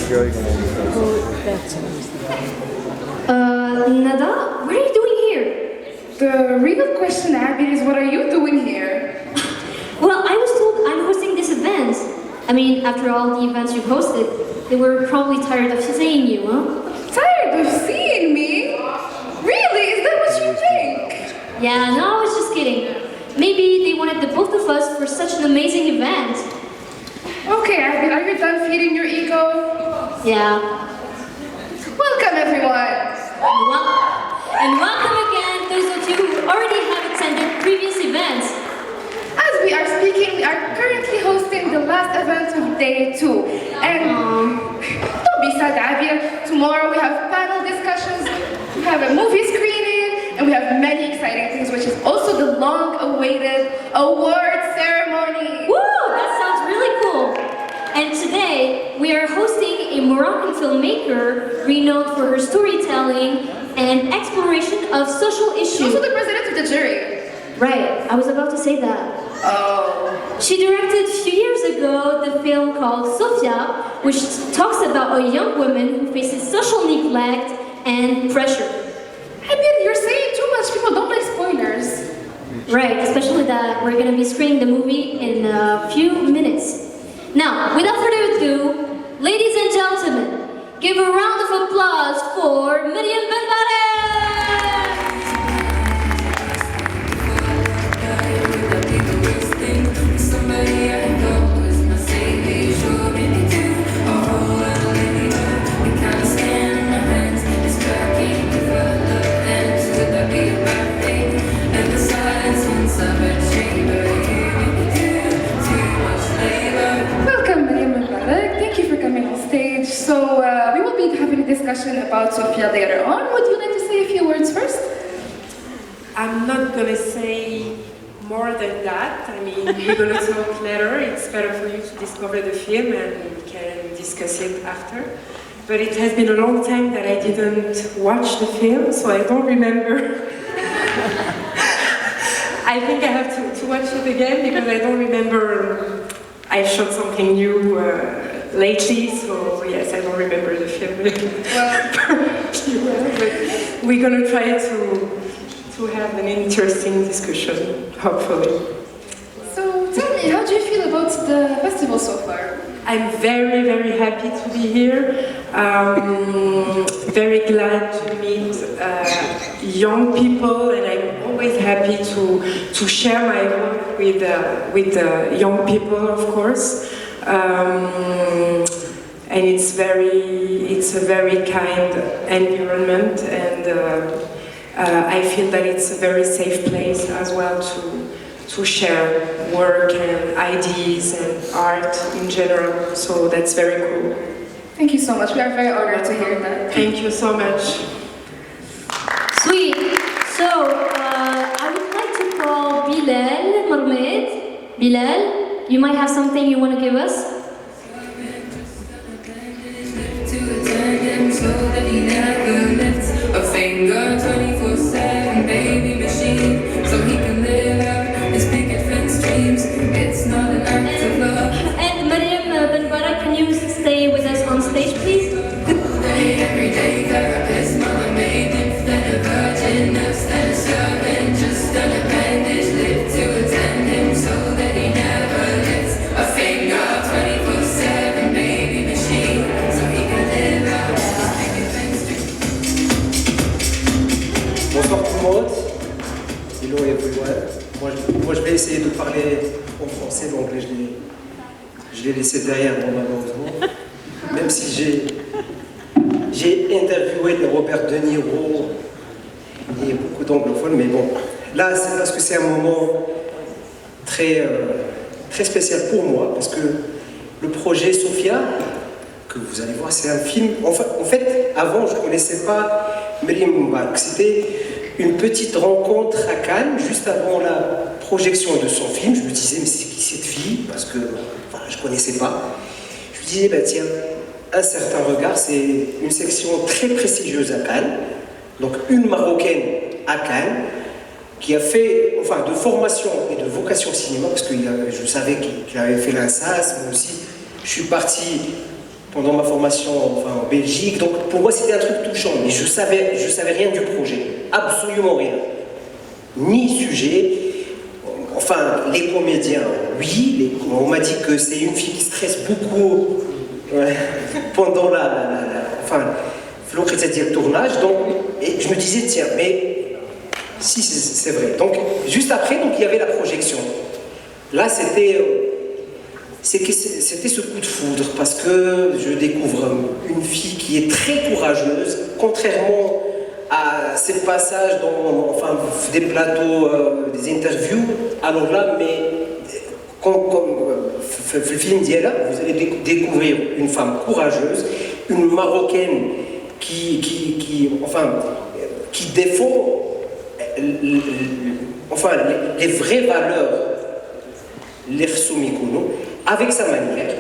Nada, what are you doing here? The real question, Abby, is what are you doing here? Well, I was told I'm hosting this event. I mean, after all the events you've hosted, they were probably tired of seeing you, huh? Tired of seeing me? Really? Is that what you think? Yeah, no, I was just kidding. Maybe they wanted the both of us for such an amazing event. Okay, Abby, are you done feeding your ego? Yeah. Welcome, everyone. And welcome again those of you who already have attended previous events. As we are speaking, we are currently hosting the last event of day 2. And don't be sad, Abby. Tomorrow we have panel discussions, we have a movie screening, and we have many exciting things, which is also the long-awaited award ceremony. Woo! That sounds really cool. And today, we are hosting a Moroccan filmmaker renowned for her storytelling and exploration of social issues. Also the president of the jury. Right, I was about to say that. Oh. She directed a few years ago the film called Sophia, which talks about a young woman who faces social neglect and pressure. I mean, you're saying too much. People don't like spoilers. Right, especially that we're going to be screening the movie in a few minutes. Now, without further ado, ladies and gentlemen, give a round of applause for Meriem Benm'barek! Welcome, Meriem Benm'barek. Thank you for coming on stage. So, we will be having a discussion about Sophia later on. Would you like to say a few words first? I'm not gonna say more than that. I mean, we're gonna talk later. It's better for you to discover the film and we can discuss it after. But it has been a long time that I didn't watch the film, so I don't remember. I think I have to watch it again because I don't remember. I shot something new lately, so yes, I don't remember the film perfectly well. But we're gonna try to have an interesting discussion, hopefully. So, tell me, how do you feel about the festival so far? I'm very, very happy to be here. Very glad to meet young people, and I'm always happy to share my work with young people, of course. And it's a very kind environment, and I feel that it's a very safe place as well to share work and ideas and art in general. So that's very cool. Thank you so much. We are very honored to hear that. Thank you so much. Sweet. So, I would like to call Bilal Marmed. Bilal, you might have something you want to give us? A finger 24/7 baby machine, so he can live out his picket fence dreams. It's not an act of love. And Meriem Benm'barek, can you stay with us on stage, please? Every day therapist, mother made instead of virgin, nurse and servant, just an appendage, live to attend him so that he never lifts a finger 24/7 baby machine, so he can live out his picket fence dreams. Bonsoir tout le monde. Hello everyone. Moi je vais essayer de parler en français, l'anglais je l'ai laissé derrière moi malheureusement. Même si j'ai interviewé Robert De Niro et beaucoup d'anglophones, mais bon, là c'est parce que c'est un moment très spécial pour moi, parce que le projet Sophia, que vous allez voir, c'est un film. En fait, avant je ne connaissais pas Meriem Benm'barek. C'était une petite rencontre à Cannes, juste avant la projection de son film. Je me disais, mais c'est qui cette fille? Parce que je ne connaissais pas. Je me disais, bah, tiens, Un certain regard, c'est une section très prestigieuse à Cannes. Donc une Marocaine à Cannes, qui a fait, enfin, de formation et de vocation cinéma, parce que je savais qu'il avait fait l'INSAS, mais aussi je suis parti pendant ma formation enfin, en Belgique. Donc pour moi c'était un truc touchant, mais je savais rien du projet, absolument rien. Ni sujet, enfin les comédiens, oui, on m'a dit que c'est une fille qui stresse beaucoup pendant c'est-à-dire le tournage, donc, et je me disais tiens, mais si c'est vrai. Donc juste après, donc, il y avait la projection. Là c'était ce coup de foudre parce que je découvre une fille qui est très courageuse, contrairement à ces passages dans des plateaux, des interviews. Alors là, mais comme le film dit là, vous allez découvrir une femme courageuse, une Marocaine qui défend les vraies valeurs, l'Ersumikono, avec sa manière,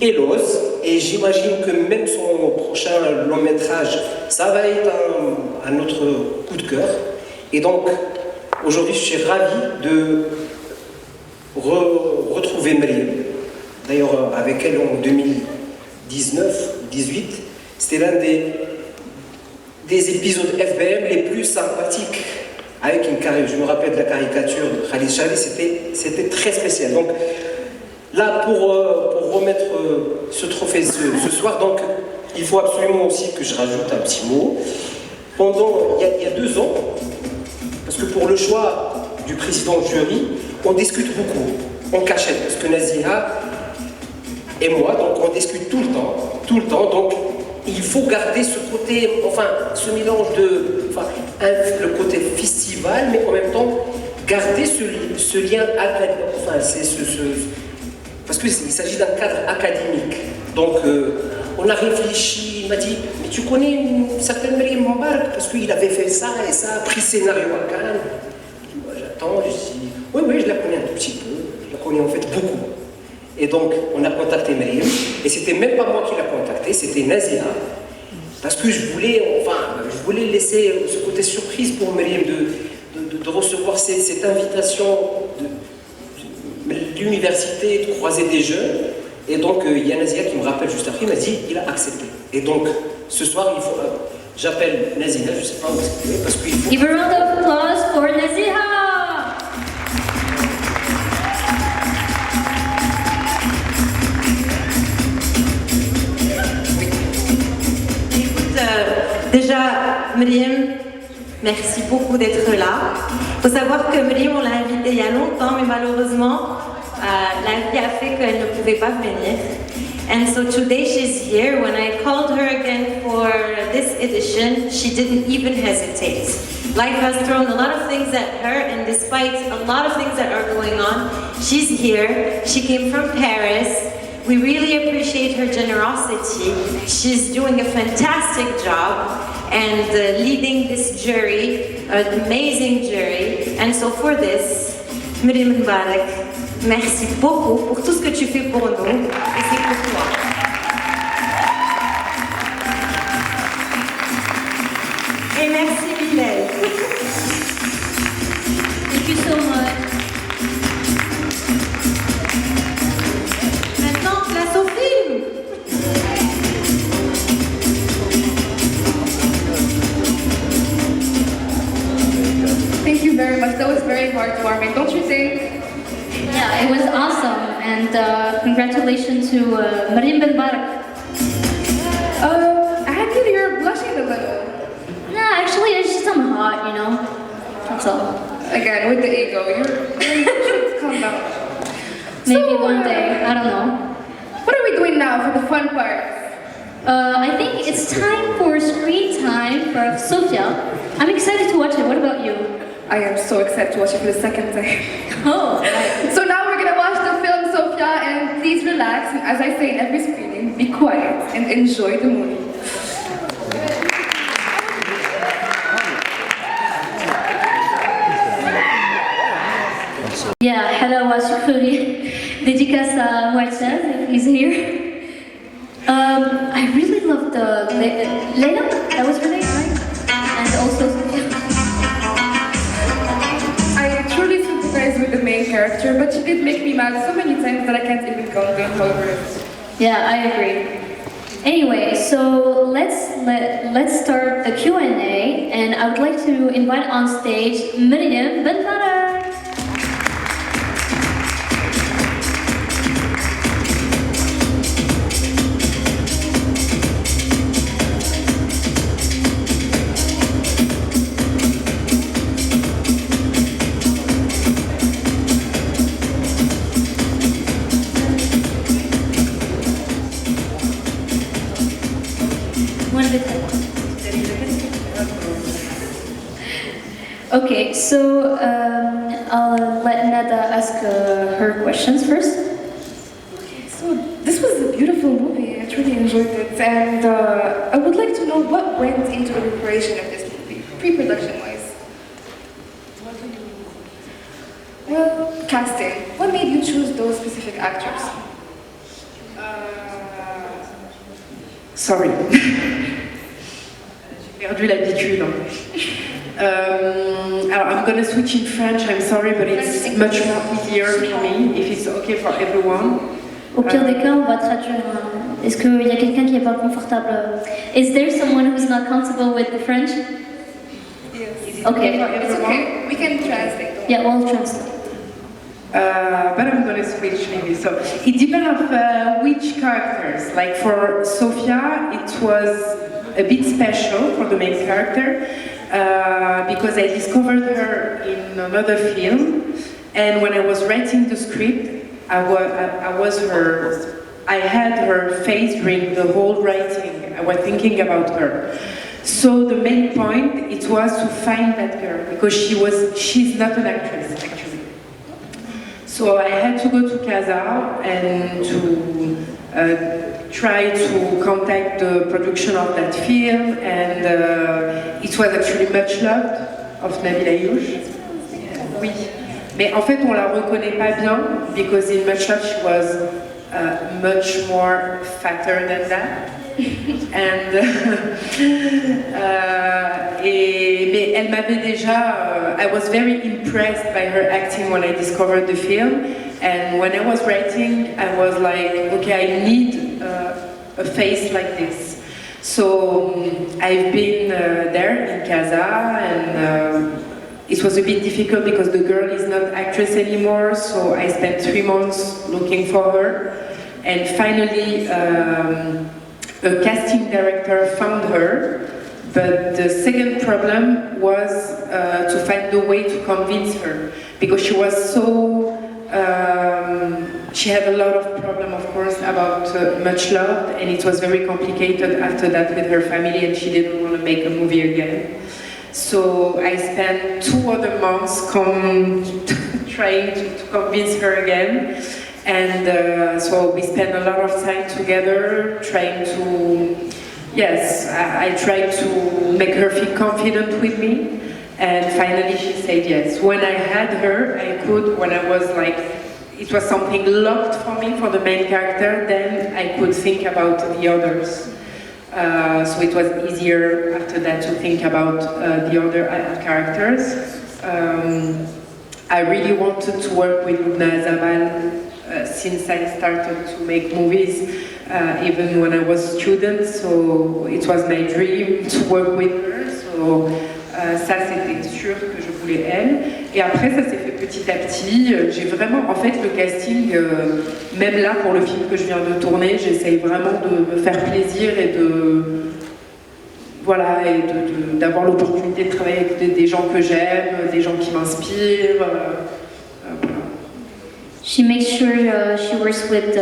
elle ose, et j'imagine que même son prochain long métrage, ça va être un autre coup de cœur. Et donc, aujourd'hui, je suis ravi de retrouver Meriem. D'ailleurs, avec elle en 2019-18, c'était l'un des épisodes FBM les plus sympathiques. Avec une caricature, je me rappelle de la caricature de Khalid Chali, c'était très spécial. Donc là, pour remettre ce trophée ce soir, donc il faut absolument aussi que je rajoute un petit mot. Il y a 2 ans, parce que pour le choix du président du jury, on discute beaucoup, en cachette, parce que Naziha et moi, donc on discute tout le temps, donc il faut garder ce côté, ce mélange le côté festival, mais en même temps garder ce lien académique, parce qu'il s'agit d'un cadre académique. Donc on a réfléchi, il m'a dit, mais tu connais une certaine Meriem Benm'barek parce qu'il avait fait ça et ça, pris scénario à Cannes. Moi j'attends, je dis, oui, je la connais un tout petit peu, je la connais en fait beaucoup. Et donc, on a contacté Meriem, et c'était même pas moi qui l'a contacté, c'était Naziha, parce que je voulais laisser ce côté surprise pour Meriem de recevoir cette invitation de l'université, de croiser des jeunes. Et donc, il y a Naziha qui me rappelle juste après, il m'a dit, il a accepté. Et donc, ce soir, j'appelle Naziha, je ne sais pas où c'est, parce qu'il faut... Give a round of applause for Naziha! Déjà, Meriem, merci beaucoup d'être là. Il faut savoir que Meriem, on l'a invitée il y a longtemps, mais malheureusement, la vie a fait qu'elle ne pouvait pas venir. And so today she's here. When I called her again for this edition, she didn't even hesitate. Life has thrown a lot of things at her, and despite a lot of things that are going on, she's here. She came from Paris. We really appreciate her generosity. She's doing a fantastic job and leading this jury, an amazing jury. And so for this, Meriem Benm'barek, merci beaucoup pour tout ce que tu fais pour nous, et c'est pour toi. Et merci Bilal. Thank you so much. La Sophie. Thank you very much. That was very heartwarming, don't you think? Yeah, it was awesome, and congratulations to Meriem Benm'barek. I feel you're blushing a little. Nah, actually, it's just I'm hot, you know. That's all. Again, with the ego, you should calm down. Maybe So, one day. I don't know. What are we doing now for the fun part? I think it's time for screen time for Sophia. I'm excited to watch it. What about you? I am so excited to watch it for the second time. Oh, right. So now we're gonna watch the film Sophia, and please relax, and as I say in every screening, be quiet and enjoy the movie. Yeah, hello, Ashukuri. Dédicace à Moises, if he's here. I really loved the Leila, that was her name, right? And also Sophia. I truly sympathize with the main character, but she did make me mad so many times that I can't even count them over it. Yeah, I agree. Anyway, so let's start the Q&A, and I would like to invite on stage Meriem Benm'barek. Okay, so I'll let Neda ask her questions first. So this was a beautiful movie. I truly enjoyed it, and I would like to know what went into the preparation of this movie, pre-production wise. Well, casting. What made you choose those specific actors? Sorry. J'ai perdu l'habitude. Alors, I'm going to switch in French, I'm sorry, but it's much more easier for me, if it's okay for everyone. Au pire des cas, on va traduire. Est-ce qu'il y a quelqu'un qui n'est pas confortable? Is there someone who's not comfortable with the French? Yes. Okay. It's okay. We can translate. Yeah, we'll translate. But I'm going to switch maybe. So it depends on which characters. Like for Sophia, it was a bit special for the main character because I discovered her in another film, and when I was writing the script, I had her face during the whole writing. I was thinking about her. So the main point it was to find that girl because she's not an actress actually. So I had to go to Casa and to try to contact the production of that film, and it was actually Much Loved of Nabil Ayouch. Oui, mais en fait on la reconnaît pas bien because in Much Loved she was much more fatter than that. And mais elle m'avait déjà. I was very impressed by her acting when I discovered the film, and when I was writing, I was like, okay, I need a face like this. So I've been there in Casa, and it was a bit difficult because the girl is not actress anymore. So I spent 3 months looking for her, and finally. A casting director found her, but the second problem was to find a way to convince her, because she was so, she had a lot of problem, of course, about Much Loved, and it was very complicated after that with her family, and she didn't want to make a movie again. So I spent 2 other months trying to convince her again. And so we spent a lot of time together trying to, yes, I tried to make her feel confident with me, and finally she said yes. When I had her, I could, when I was like, it was something locked for me for the main character, then I could think about the others. So it was easier after that to think about the other characters. I really wanted to work with Lubna Azabal since I started to make movies, even when I was a student, so it was my dream to work with her, so ça c'était sûr que je voulais elle. Et après ça s'est fait petit à petit, j'ai vraiment, en fait le casting, même là pour le film que je viens de tourner, j'essaye vraiment de me faire plaisir et voilà, et d'avoir l'opportunité de travailler avec des gens que j'aime, des gens qui m'inspirent. She makes sure she works with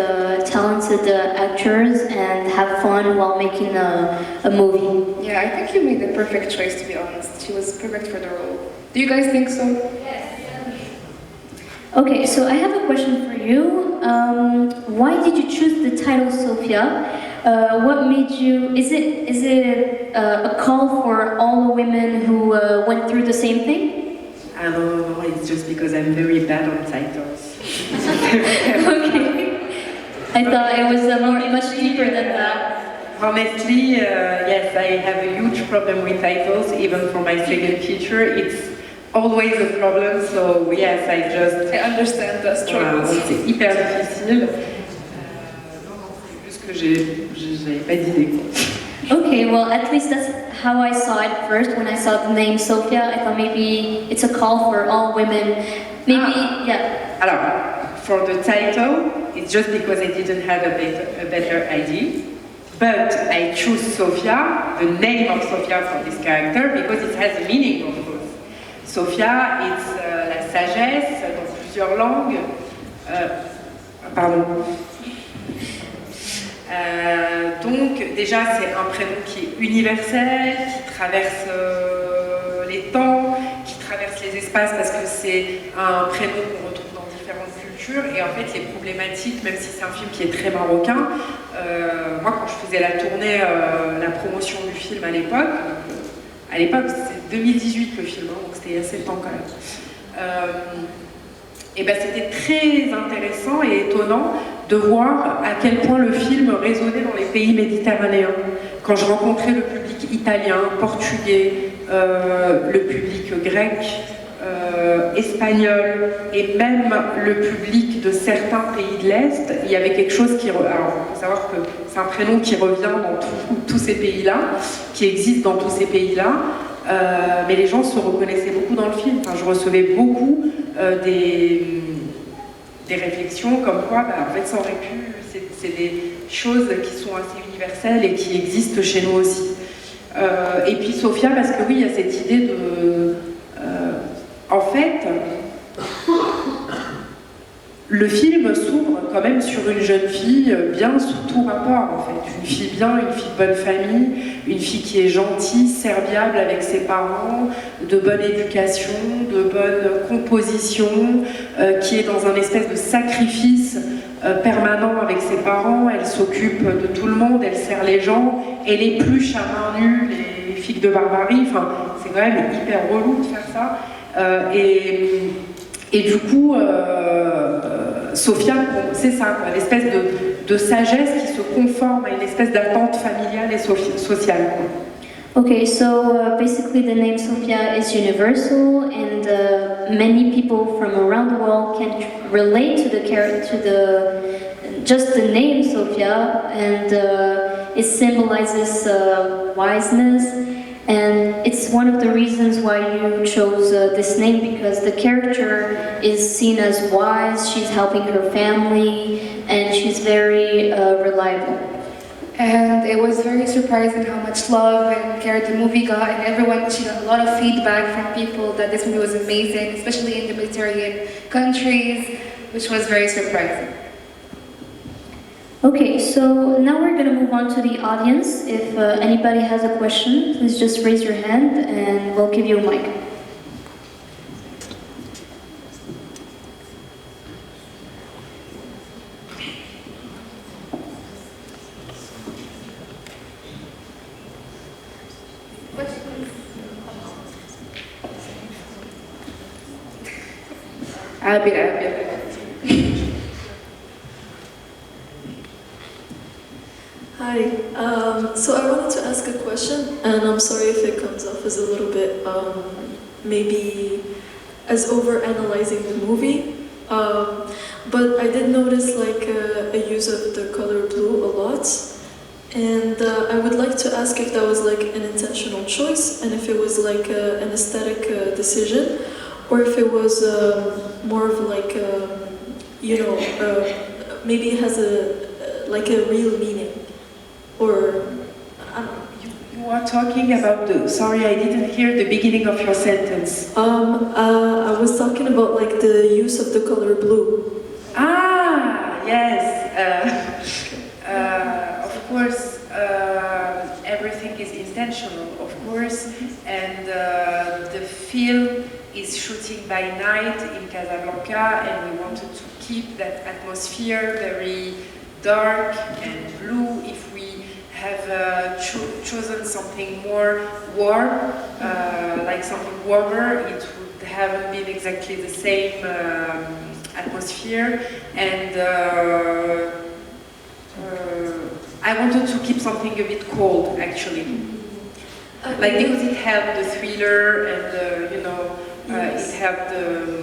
talented actors and have fun while making a movie. Yeah, I think you made the perfect choice, to be honest. She was perfect for the role. Do you guys think so? Yes. Okay, so I have a question for you. Why did you choose the title Sophia? What made you? Is it a call for all the women who went through the same thing? No, it's just because I'm very bad on titles. Okay. I thought it was much deeper than that. Honestly, yes, I have a huge problem with titles, even for my second feature. It's always a problem, so yes, I understand the struggle. C'est hyper difficile. que j'avais pas d'idée. Okay, well, at least that's how I saw it first. When I saw the name Sophia, I thought maybe it's a call for all women. Maybe, yeah. Alors, for the title, it's just because I didn't have a better idea. But I choose Sophia, the name of Sophia for this character, because it has a meaning, of course. Sophia, it's la sagesse dans plusieurs langues. Pardon. Donc déjà c'est un prénom qui est universel, qui traverse les temps, qui traverse les espaces parce que c'est un prénom qu'on retrouve dans différentes cultures et en fait les problématiques, même si c'est un film qui est très marocain, moi quand je faisais la tournée, la promotion du film à l'époque c'était 2018 le film, hein, donc c'était il y a 7 ans quand même. Et ben c'était très intéressant et étonnant de voir à quel point le film résonnait dans les pays méditerranéens. Quand je rencontrais le public italien, portugais, le public grec, espagnol et même le public de certains pays de l'Est, il y avait quelque chose qui... Alors, il faut savoir que c'est un prénom qui revient dans tous ces pays-là, qui existe dans tous ces pays-là, mais les gens se reconnaissaient beaucoup dans le film. Enfin, je recevais beaucoup des réflexions comme quoi, en fait, ça aurait pu... C'est des choses qui sont assez universelles et qui existent chez nous aussi. Et puis Sophia, parce que oui, il y a cette idée de... en fait, le film s'ouvre quand même sur une jeune fille bien sous tout rapport, en fait. Une fille bien, une fille de bonne famille, une fille qui est gentille, serviable avec ses parents, de bonne éducation, de bonne composition, qui est dans un espèce de sacrifice permanent avec ses parents. Elle s'occupe de tout le monde, elle sert les gens, elle épluche à main nue les figues de barbarie. Enfin, c'est quand même hyper relou de faire ça. Et du coup, Sophia, c'est ça, l'espèce de sagesse qui se conforme à une espèce d'attente familiale et sociale. Okay, so basically the name Sophia is universal, and many people from around the world can relate to the just the name Sophia, and it symbolizes wiseness. And it's one of the reasons why you chose this name, because the character is seen as wise, she's helping her family, and she's very reliable. And it was very surprising how much love and care the movie got, and everyone, she got a lot of feedback from people that this movie was amazing, especially in the Mediterranean countries, which was very surprising. Okay, so now we're going to move on to the audience. If anybody has a question, please just raise your hand and we'll give you a mic. Hi, so I wanted to ask a question, and I'm sorry if it comes off as a little bit, maybe as over-analyzing the movie, but I did notice like a use of the color blue a lot, and I would like to ask if that was like an intentional choice, and if it was like an aesthetic decision, or if it was more of like, maybe it has like a real meaning. Or, I don't know. You are talking about the... Sorry, I didn't hear the beginning of your sentence. I was talking about like the use of the color blue. Ah, yes. Of course, everything is intentional, of course, and the film is shooting by night in Casablanca, and we wanted to keep that atmosphere very dark and blue. If we have chosen something more warm, like something warmer, it would have been exactly the same atmosphere. And I wanted to keep something a bit cold, actually. Like, because it helped the thriller and, Yes. it helped the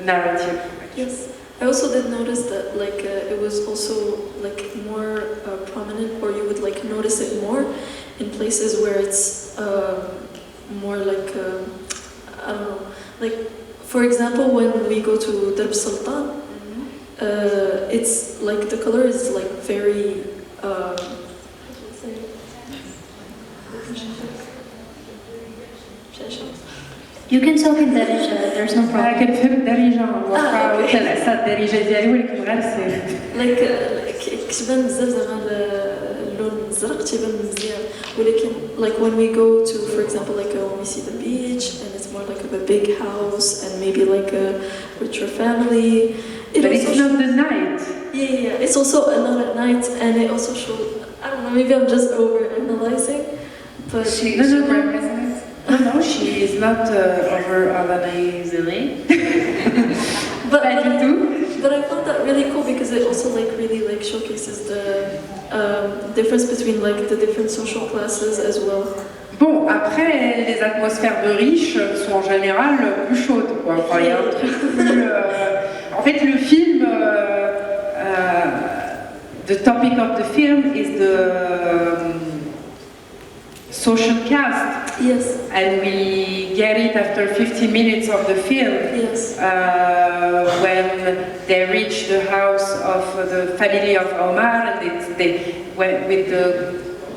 narrative. Yes. I also did notice that like it was also like more prominent, or you would like notice it more in places where it's more like I don't know, like for example when we go to Darb Sultan, it's like the color is like very You can talk in Darija, there's no problem. كنفهم الدارجة واخا العصا الدارجة ديالي ولكن غير السير. كتبان بزاف زعما اللون الزرق تيبان مزيان ولكن like when we go to for example like when we see the beach and it's more like of a big house and maybe like a richer family. But it's not the night. Yeah, it's also not at night and it also shows, I don't know, maybe I'm just over analyzing, but No, she is not over-analyzing. But I found that really cool because it also like really like showcases the difference between like the different social classes as well. Bon, après, les atmosphères de riches sont en général plus chaudes, quoi. Enfin, il y a un truc plus... En fait, le film... the topic of the film is the social caste. Yes. And we get it after 15 minutes of the film. Yes. When they reach the house of the family of Omar, and they went with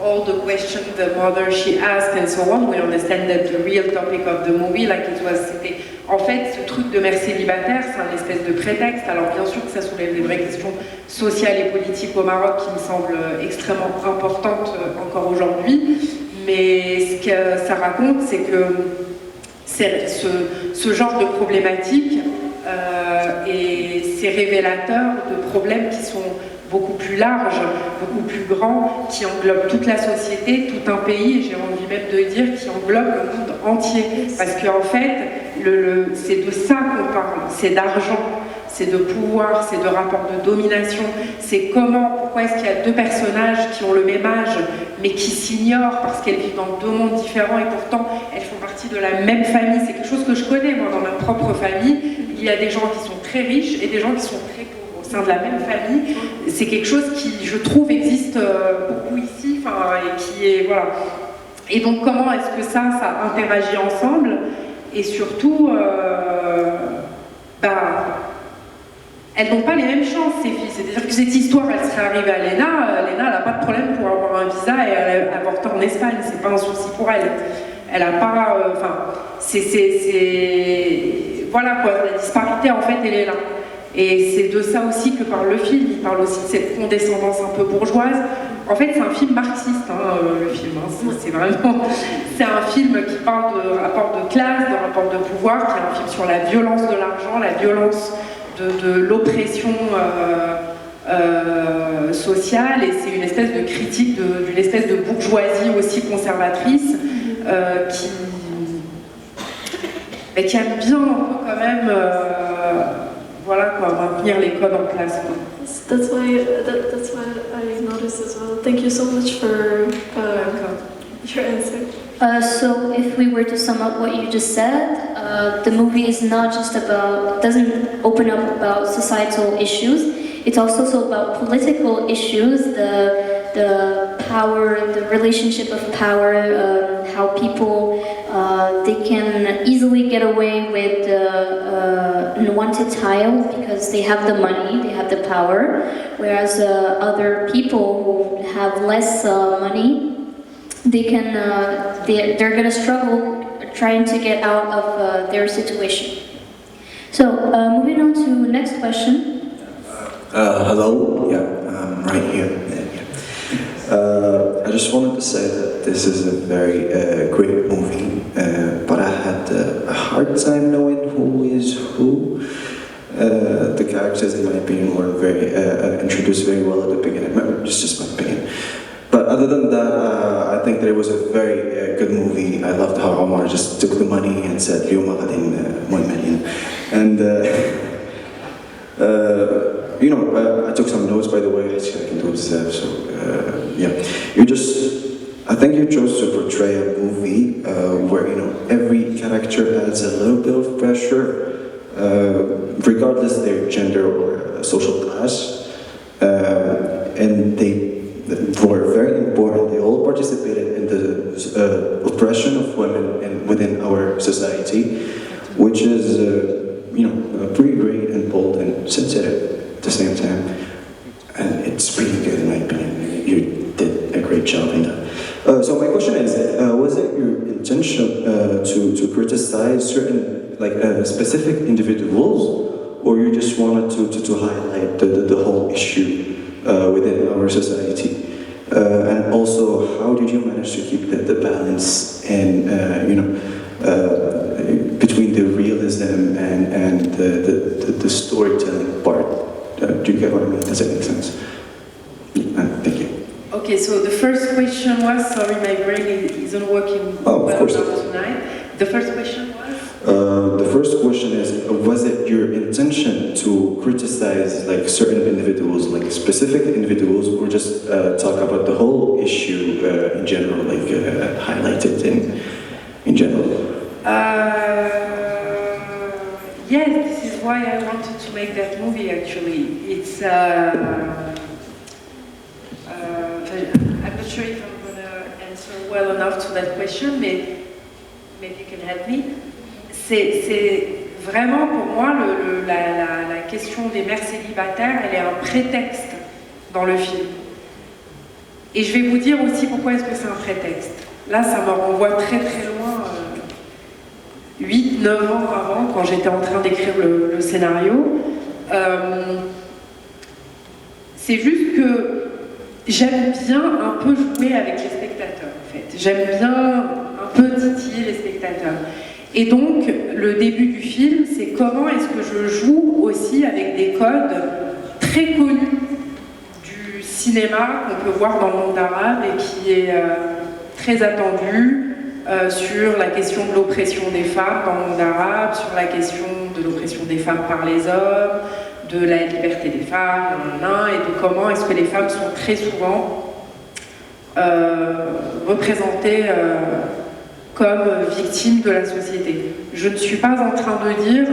all the questions the mother she asked and so on. We understand that the real topic of the movie, like it was, c'était en fait ce truc de mère célibataire, c'est un espèce de prétexte. Alors bien sûr que ça soulève des vraies questions sociales et politiques au Maroc qui me semblent extrêmement importantes encore aujourd'hui. Mais ce que ça raconte, c'est que ce genre de problématique et c'est révélateur de problèmes qui sont beaucoup plus larges, beaucoup plus grands, qui englobent toute la société, tout un pays, et j'ai envie même de dire qui englobent le monde entier. Parce qu'en fait, c'est de ça qu'on parle, c'est d'argent. C'est de pouvoir, c'est de rapport de domination, c'est pourquoi est-ce qu'il y a deux personnages qui ont le même âge, mais qui s'ignorent parce qu'elles vivent dans deux mondes différents et pourtant elles font partie de la même famille. C'est quelque chose que je connais, moi, dans ma propre famille. Il y a des gens qui sont très riches et des gens qui sont très pauvres au sein de la même famille. C'est quelque chose qui, je trouve, existe beaucoup ici, et qui est, voilà. Et donc, comment est-ce que ça interagit ensemble? Et surtout, elles n'ont pas les mêmes chances, ces filles. C'est-à-dire que cette histoire, elle serait arrivée à Léna. Léna, elle n'a pas de problème pour avoir un visa et elle a avorté en Espagne. C'est pas un souci pour elle. Elle n'a pas... Voilà quoi, la disparité, en fait, elle est là. Et c'est de ça aussi que parle le film. Il parle aussi de cette condescendance un peu bourgeoise. En fait, c'est un film marxiste, le film. C'est vraiment... C'est un film qui parle de rapport de classe, de rapport de pouvoir, qui est un film sur la violence de l'argent, la violence... de l'oppression sociale, et c'est une espèce de critique d'une espèce de bourgeoisie aussi conservatrice qui aime bien un peu quand même voilà quoi, maintenir les codes en place. That's why I noticed as well. Thank you so much for your answer. So if we were to sum up what you just said, the movie is not just doesn't open up about societal issues, it's also about political issues, the power, the relationship of power, how people, they can easily get away with unwanted child because they have the money, they have the power, whereas other people who have less money, they're gonna struggle trying to get out of their situation. So moving on to next question. Hello, I'm right here. I just wanted to say that this is a very great movie, but I had a hard time knowing who is who. The characters, in my opinion, were introduced very well at the beginning. It's just my opinion. But other than that, I think that it was a very good movie. I loved how Omar just took the money and said, "Yoma gadin 1 million." And I took some notes, by the way. I can do it, so I think you chose to portray a movie where every character adds a little bit of pressure. regardless of their gender or social class, and they were very important. They all participated in the oppression of women within our society, which is, pretty great and bold and sensitive at the same time. And it's really good in my opinion. You did a great job in that. So my question is, was it your intention to criticize certain specific individuals, or you just wanted to highlight the whole issue within our society? And also, how did you manage to keep the balance and between the realism and the storytelling part? Do you get what I mean? Does it make sense? Thank you. Okay, so the first question was, sorry, my brain isn't working well enough tonight. The first question was? The first question is, was it your intention to criticize certain individuals, specific individuals, or just talk about the whole issue in general, highlight it in general? Yes, this is why I wanted to make that movie actually. It's, I'm not sure if I'm going to answer well enough to that question, but maybe you can help me. C'est vraiment pour moi la question des mères célibataires, elle est un prétexte dans le film. Et je vais vous dire aussi pourquoi est-ce que c'est un prétexte. Là, ça me renvoie très très loin, 8-9 ans avant, quand j'étais en train d'écrire le scénario. C'est juste que j'aime bien un peu jouer avec les spectateurs, en fait. J'aime bien un peu titiller les spectateurs. Et donc, le début du film, c'est comment est-ce que je joue aussi avec des codes très connus du cinéma qu'on peut voir dans le monde arabe et qui est très attendu sur la question de l'oppression des femmes dans le monde arabe, sur la question de l'oppression des femmes par les hommes, de la liberté des femmes, et de comment est-ce que les femmes sont très souvent représentées comme victimes de la société. Je ne suis pas en train de dire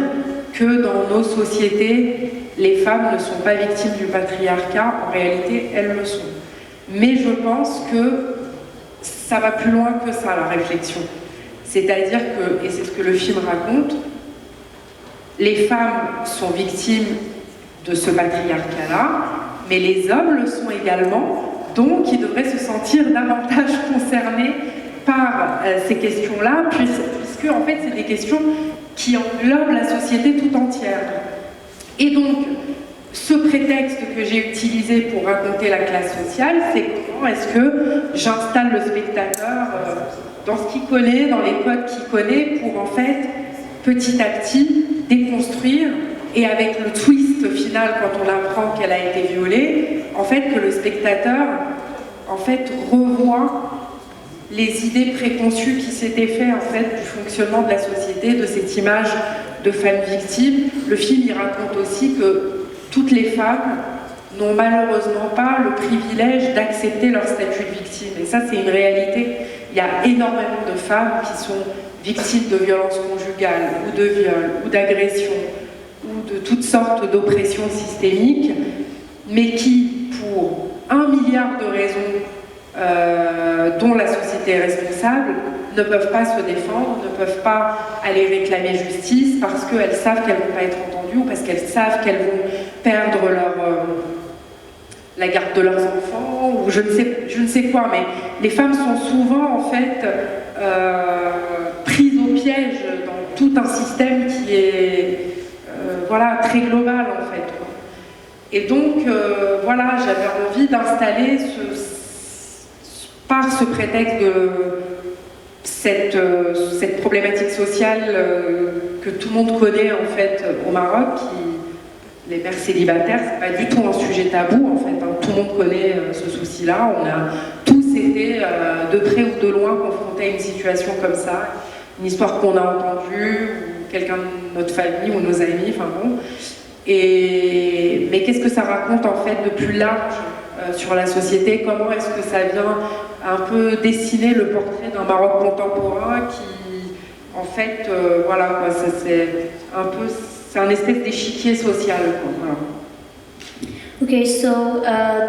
que dans nos sociétés, les femmes ne sont pas victimes du patriarcat. En réalité, elles le sont. Mais je pense que ça va plus loin que ça, la réflexion. C'est-à-dire que, et c'est ce que le film raconte, les femmes sont victimes de ce patriarcat-là, mais les hommes le sont également, donc ils devraient se sentir davantage concernés par ces questions-là, puisque en fait c'est des questions qui englobent la société tout entière. Et donc, ce prétexte que j'ai utilisé pour raconter la classe sociale, c'est comment est-ce que j'installe le spectateur dans ce qu'il connaît, dans les codes qu'il connaît, pour en fait, petit à petit, déconstruire, et avec le twist final quand on apprend qu'elle a été violée, en fait que le spectateur en fait revoit les idées préconçues qui s'étaient faites en fait du fonctionnement de la société, de cette image de femme victime. Le film il raconte aussi que toutes les femmes n'ont malheureusement pas le privilège d'accepter leur statut de victime. Et ça c'est une réalité. Il y a énormément de femmes qui sont victimes de violences conjugales, ou de viols, ou d'agressions, ou de toutes sortes d'oppressions systémiques, mais qui, pour 1 milliard de raisons dont la société est responsable, ne peuvent pas se défendre, ne peuvent pas aller réclamer justice parce qu'elles savent qu'elles ne vont pas être entendues ou parce qu'elles savent qu'elles vont perdre la garde de leurs enfants ou je ne sais quoi. Mais les femmes sont souvent en fait prises au piège dans tout un système qui est voilà, très global en fait. Et donc voilà, j'avais envie d'installer par ce prétexte de cette problématique sociale que tout le monde connaît en fait au Maroc, les mères célibataires, c'est pas du tout un sujet tabou en fait, hein. Tout le monde connaît ce souci-là, on a tous été de près ou de loin confrontés à une situation comme ça, une histoire qu'on a entendue, ou quelqu'un de notre famille ou nos amis, enfin bon. Mais qu'est-ce que ça raconte en fait de plus large sur la société? Comment est-ce que ça vient un peu dessiner le portrait d'un Maroc contemporain qui, en fait, voilà, quoi, ça c'est un peu c'est un espèce d'échiquier social, quoi, voilà. Okay, so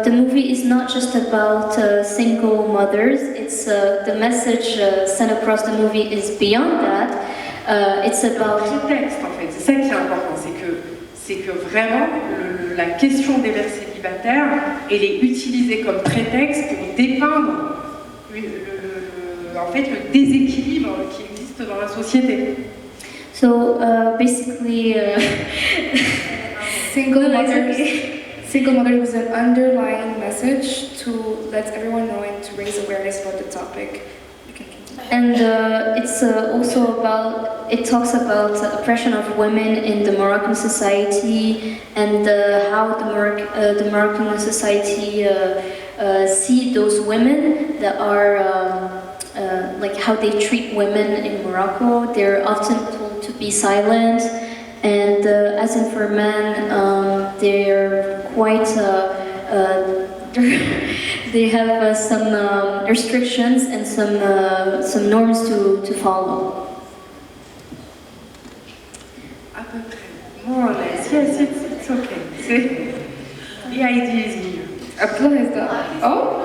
the movie is not just about single mothers. It's the message sent across the movie is beyond that. It's about Prétexte, en fait, c'est ça qui est important, c'est que vraiment la question des mères célibataires, elle est utilisée comme prétexte pour dépeindre en fait le déséquilibre qui existe dans la société. so basically Single No, it's mothers. okay. Single mother was an underlying message to let everyone know and to raise awareness about the topic. You can continue. And it's also about, it talks about oppression of women in the Moroccan society and how the Moroccan society see those women that are like how they treat women in Morocco. They're often told to be silent, and as in for men, they're quite they have some restrictions and some norms to follow. À peu près, more or less. Yes, it's okay. The idea is here. Abdullah is the. Oh?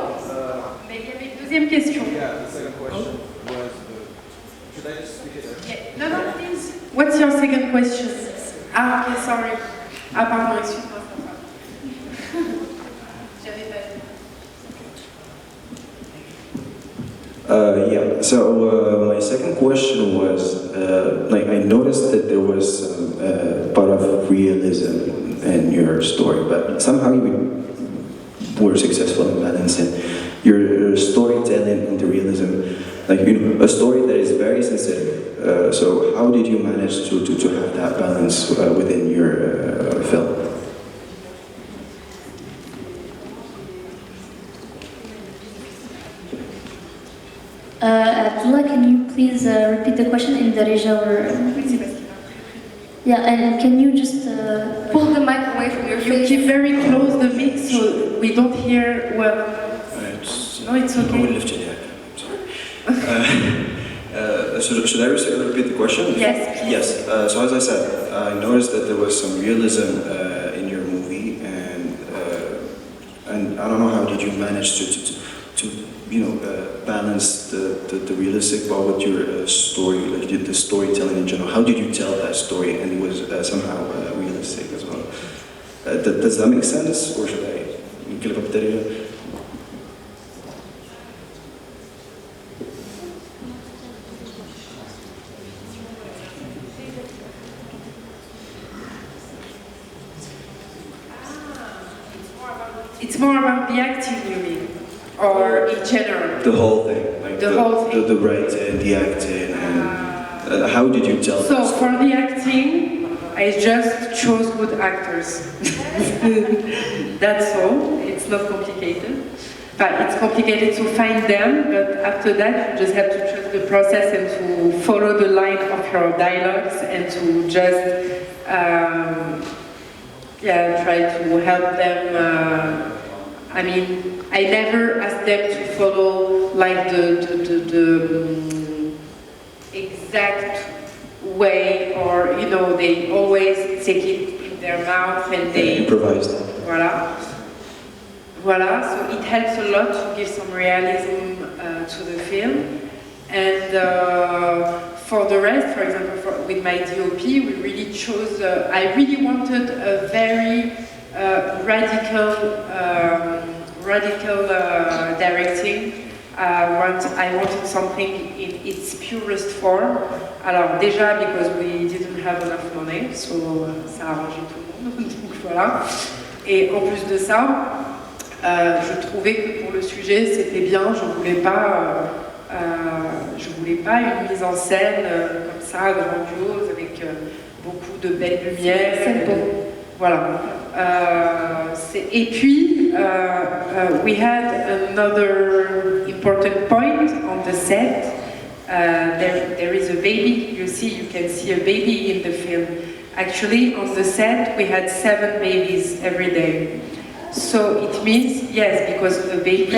Mais il y avait une deuxième question. Yeah, the second question was, should I just speak it? No, please. What's your second question? Ah, ok, sorry. Ah, pardon, excuse-moi. J'avais pas vu. Yeah, so my second question was, like I noticed that there was some part of realism in your story, but somehow you were successful in balancing your storytelling and the realism, like a story that is very sensitive. So how did you manage to have that balance within your film? Abdullah, can you please repeat the question in Darija or... Yeah, and can you just... Pull the mic away from your You face. keep very close the mix so we don't hear well. No, it's okay. I will lift it, I'm sorry. Should I repeat the question? Yes, please. Yes. So as I said, I noticed that there was some realism in your movie, and I don't know how did you manage to balance the realistic part with your story, like the storytelling in general. How did you tell that story and it was somehow realistic as well? Does that make sense, or should I give up the It's more about the acting, you mean? Or in general? The whole thing, like The whole thing. the writing, the acting, and how did you tell So that for story? the acting, I just chose good actors. That's all. It's not complicated. But it's complicated to find them, but after that you just have to trust the process and to follow the line of your dialogues and to just try to help them. I mean, I never asked them to follow like the exact way, or they always take it in their mouth and they Improvised. Voilà, so it helps a lot to give some realism to the film. And for the rest, for example, with my DOP, we really chose, I really wanted a very radical directing. I wanted something in its purest form. Alors déjà, because we didn't have enough money, so ça a arrangé tout le monde, donc voilà. Et en plus de ça, je trouvais que pour le sujet c'était bien, je voulais pas une mise en scène comme ça, grandiose, avec beaucoup de belles lumières. C'est beau. Voilà. Et puis, we had another important point on the set. There is a baby. You can see a baby in the film. Actually, on the set, we had 7 babies every day. So it means, yes, because the baby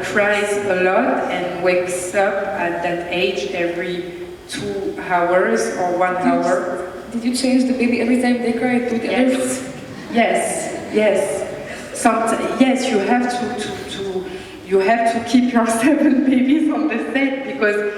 cries a lot and wakes up at that age every 2 hours or 1 hour. did you change the baby every time they cry to the others? Yes. Yes, you have to keep your 7 babies on the set, because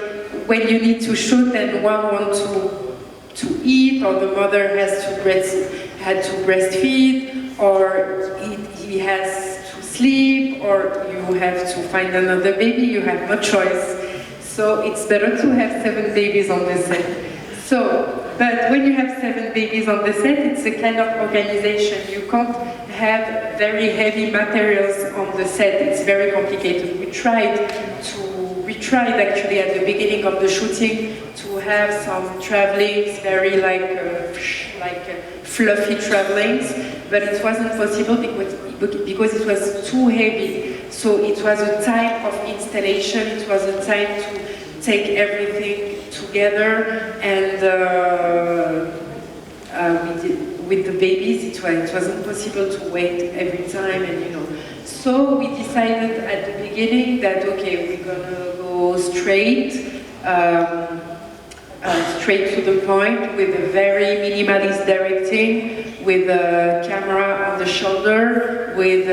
when you need to shoot and one wants to eat, or the mother had to breastfeed, or he has to sleep, or you have to find another baby, you have no choice. So it's better to have 7 babies on the set. But when you have 7 babies on the set, it's a kind of organization. You can't have very heavy materials on the set. It's very complicated. We tried actually at the beginning of the shooting to have some travelings, very like fluffy travelings, but it wasn't possible because it was too heavy. So it was a time of installation. It was a time to take everything together, and with the babies, it wasn't possible to wait every time, and So we decided at the beginning that okay, we're gonna go straight to the point, with a very minimalist directing, with a camera on the shoulder, with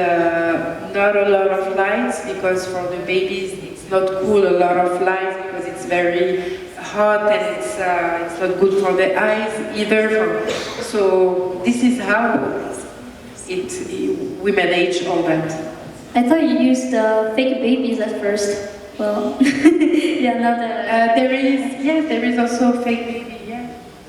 not a lot of lights, because for the babies it's not cool, a lot of lights, because it's very hot and it's not good for the eyes either. So this is how we manage all that. I thought you used fake babies at first. Well, yeah, now that... there is also a fake baby, yeah.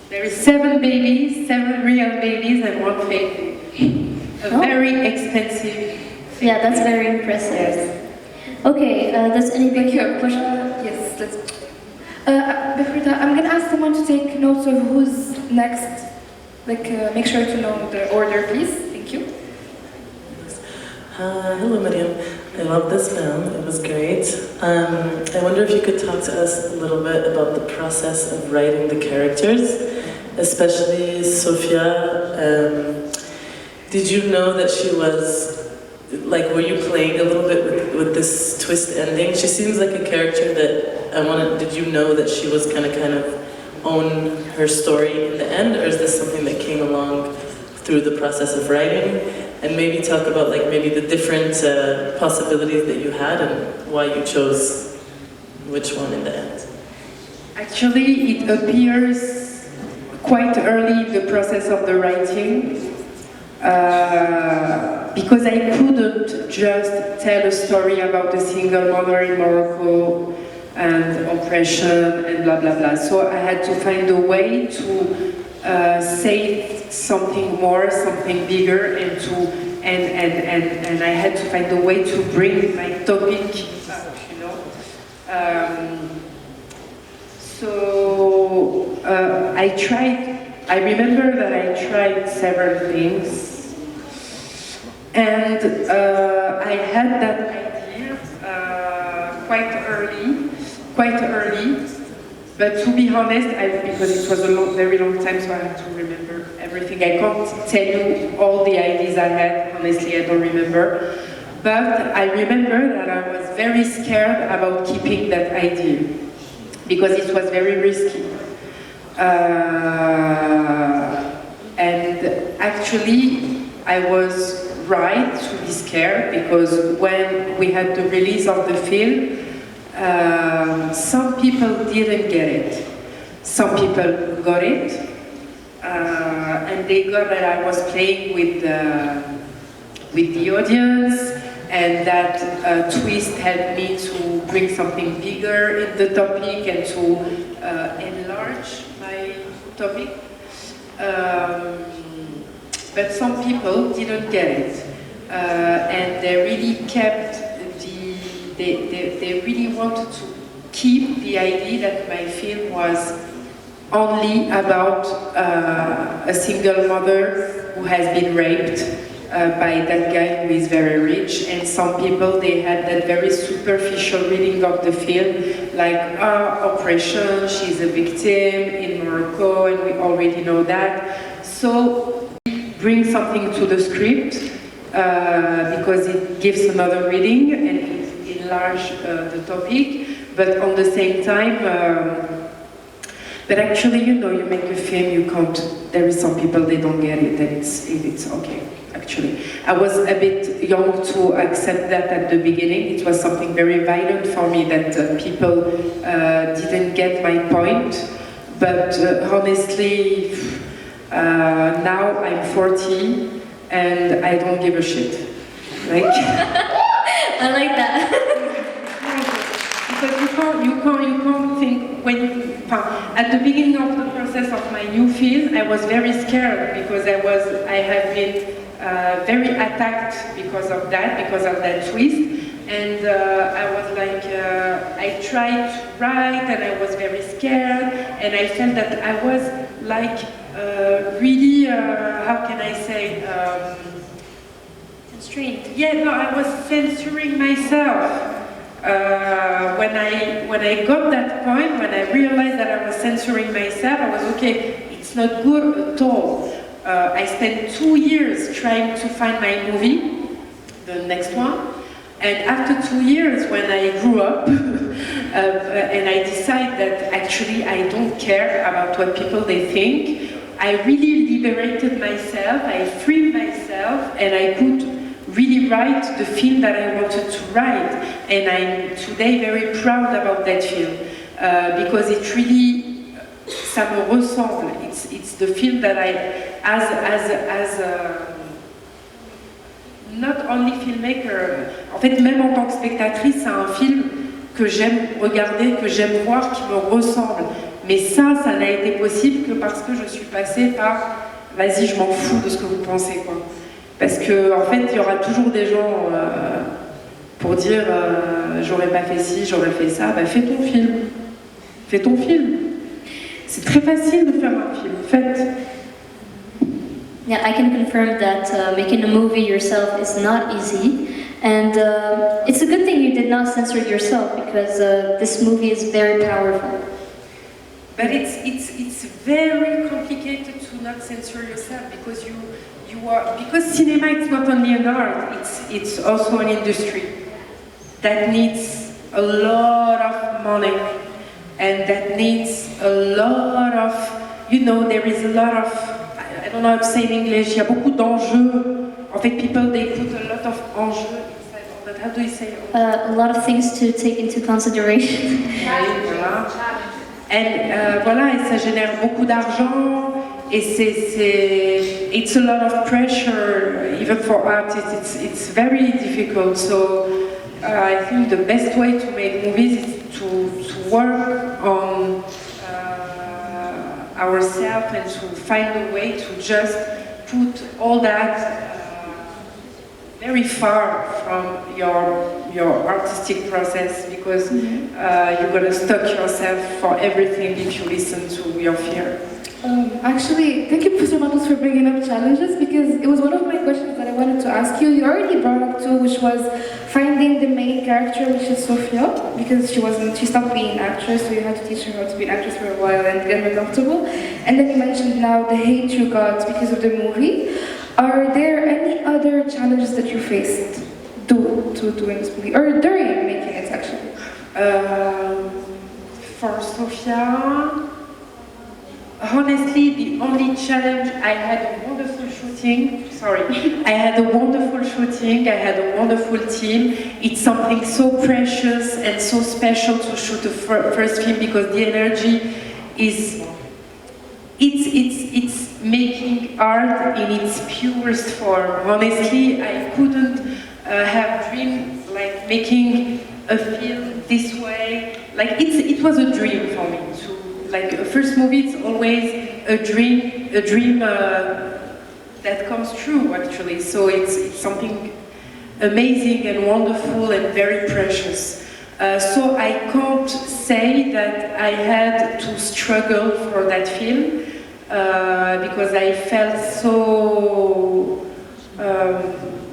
There is 7 babies, 7 real babies and 1 fake baby. Very expensive. Yeah, that's very impressive. Yes. Okay, does anybody have a question? Yes, let's... before that, I'm gonna ask someone to take notes of who's next. Make sure to know the order, please. Thank you. Hello, Meriem. I love this film. It was great. I wonder if you could talk to us a little bit about the process of writing the characters, especially Sophia. Did you know that she was, were you playing a little bit with this twist ending? She seems like a character that did you know that she was kind of own her story in the end, or is this something that came along through the process of writing? And maybe talk about maybe the different possibilities that you had and why you chose which one in the end. Actually, it appears quite early in the process of the writing, because I couldn't just tell a story about a single mother in Morocco and oppression and blah blah blah. So I had to find a way to say something more, something bigger, and I had to find a way to bring my topic up, So I remember that I tried several things, and I had that idea quite early. But to be honest, because it was a very long time, so I have to remember everything. I can't tell you all the ideas I had, honestly, I don't remember. But I remember that I was very scared about keeping that idea, because it was very risky. And actually, I was right to be scared, because when we had the release of the film, some people didn't get it. Some people got it, and they got that I was playing with the audience, and that twist helped me to bring something bigger in the topic and to enlarge my topic. But some people didn't get it, and they really kept they really wanted to keep the idea that my film was only about a single mother who has been raped by that guy who is very rich. And some people, they had that very superficial reading of the film, like, oppression, she's a victim in Morocco, and we already know that. So bring something to the script, because it gives another reading and it enlarges the topic, but on the same time, but actually, you know, you make a film, you can't there is some people they don't get it, and it's okay. Actually, I was a bit young to accept that at the beginning. It was something very violent for me that people didn't get my point. But honestly, now I'm 40 and I don't give a shit. Like, I like that. Because you can't think at the beginning of the process of my new film, I was very scared because I have been very attacked because of that twist. And I was like, I tried to write and I was very scared, and I felt that I was like really, how can I say, Constrained. yeah, no, I was censoring myself. When I got that point, when I realized that I was censoring myself, I was okay, it's not good at all. I spent 2 years trying to find my movie, the next one. And after 2 years, when I grew up, and I decided that actually I don't care about what people they think, I really liberated myself, I freed myself, and I could really write the film that I wanted to write. And I'm today very proud about that film, because it really, ça me ressemble. It's the film that I, as not only filmmaker, en fait même en tant que spectatrice, c'est un film que j'aime regarder, que j'aime voir, qui me ressemble. Mais ça n'a été possible que parce que je suis passée par vas-y, je m'en fous de ce que vous pensez, quoi. Parce que en fait, il y aura toujours des gens pour dire j'aurais pas fait ci, j'aurais fait ça. Bah fais ton film. Fais ton film. C'est très facile de faire un film, faites. Yeah, I can confirm that making a movie yourself is not easy, and it's a good thing you did not censor yourself, because this movie is very powerful. But it's very complicated to not censor yourself, because because cinema is not only an art, it's also an industry that needs a lot of money, and that needs a lot of, there is a lot of, I don't know how to say in English, il y a beaucoup d'enjeux. En fait, people, they put a lot of enjeux inside of that. How do you say? A lot of things to take into consideration. Voilà. And voilà, et ça génère beaucoup d'argent, et it's a lot of pressure, even for artists, it's very difficult. So I think the best way to make movies is to work on ourselves and to find a way to just put all that very far from your artistic process, because you're gonna stuck yourself for everything if you listen to your fear. Actually, thank you, Professor Matos, for bringing up challenges, because it was one of my questions that I wanted to ask you. You already brought up too, which was finding the main character, which is Sophia, because she stopped being an actress, so you had to teach her how to be an actress for a while and get her comfortable. And then you mentioned now the hate you got because of the movie. Are there any other challenges that you faced doing this movie, or during making it actually? For Sophia, honestly, the only challenge, I had a wonderful shooting, I had a wonderful shooting, I had a wonderful team. It's something so precious and so special to shoot the first film, because the energy is, it's making art in its purest form. Honestly, I couldn't have dreamed like making a film this way. Like it was a dream for me to, like a first movie, it's always a dream that comes true actually. So it's something amazing and wonderful and very precious. So I can't say that I had to struggle for that film, because I felt so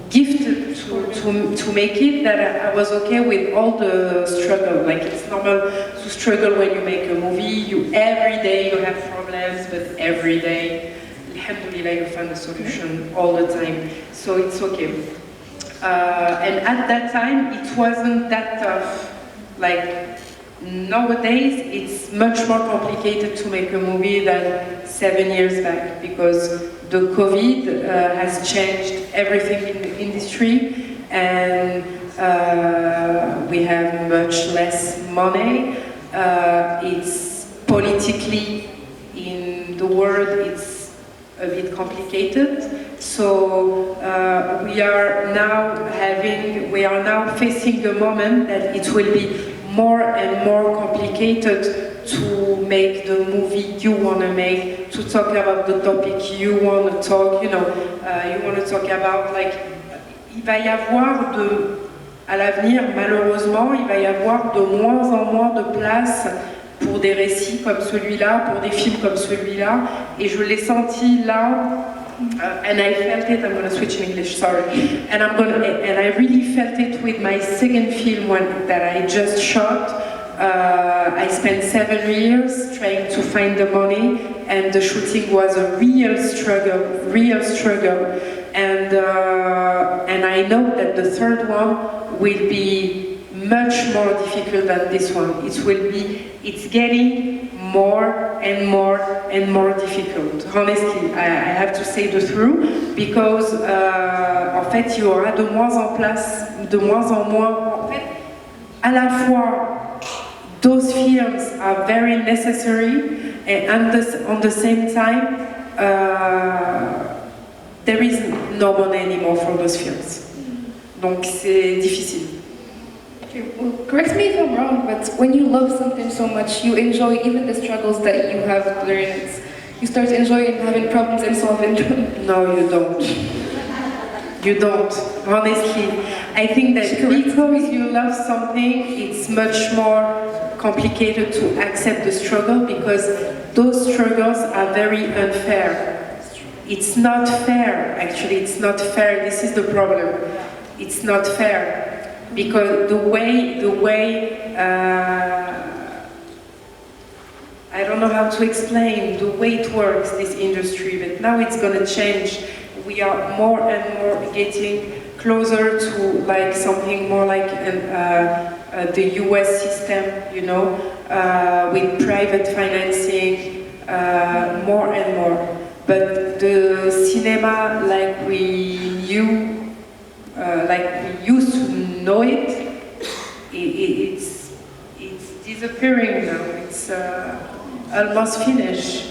gifted to make it, that I was okay with all the struggle. Like it's normal to struggle when you make a movie. Every day you have problems, but every day, alhamdulillah, you find a solution all the time. So it's okay. And at that time, it wasn't that tough. Like nowadays it's much more complicated to make a movie than 7 years back, because the COVID has changed everything in the industry, and we have much less money. It's politically, in the world, it's a bit complicated. So we are now facing a moment that it will be more and more complicated to make the movie you want to make, to talk about the topic you want to talk, you want to talk about, like, il va y avoir à l'avenir, malheureusement, il va y avoir de moins en moins de place pour des récits comme celui-là, pour des films comme celui-là, et je l'ai senti là. And I felt it. I'm going to switch in English. Sorry. And I really felt it with my second film that I just shot. I spent 7 years trying to find the money, and the shooting was a real struggle. And I know that the third one will be much more difficult than this one. It's getting more and more difficult. Honestly, I have to say the truth, because en fait, il y aura de moins en moins. En fait, à la fois, those films are very necessary, and on the same time, there is no money anymore for those films. Donc c'est difficile. Well, correct me if I'm wrong, but when you love something so much, you enjoy even the struggles that you have during it. You start enjoying having problems and solving them. No, you don't. You don't. Honestly, I think that because you love something, it's much more complicated to accept the struggle, because those struggles are very unfair. It's not fair, actually, it's not fair. This is the problem. It's not fair. Because the way I don't know how to explain the way it works, this industry, but now it's going to change. We are more and more getting closer to like something more like the US system, with private financing, more and more. But the cinema like we used to know it's disappearing now. It's almost finished.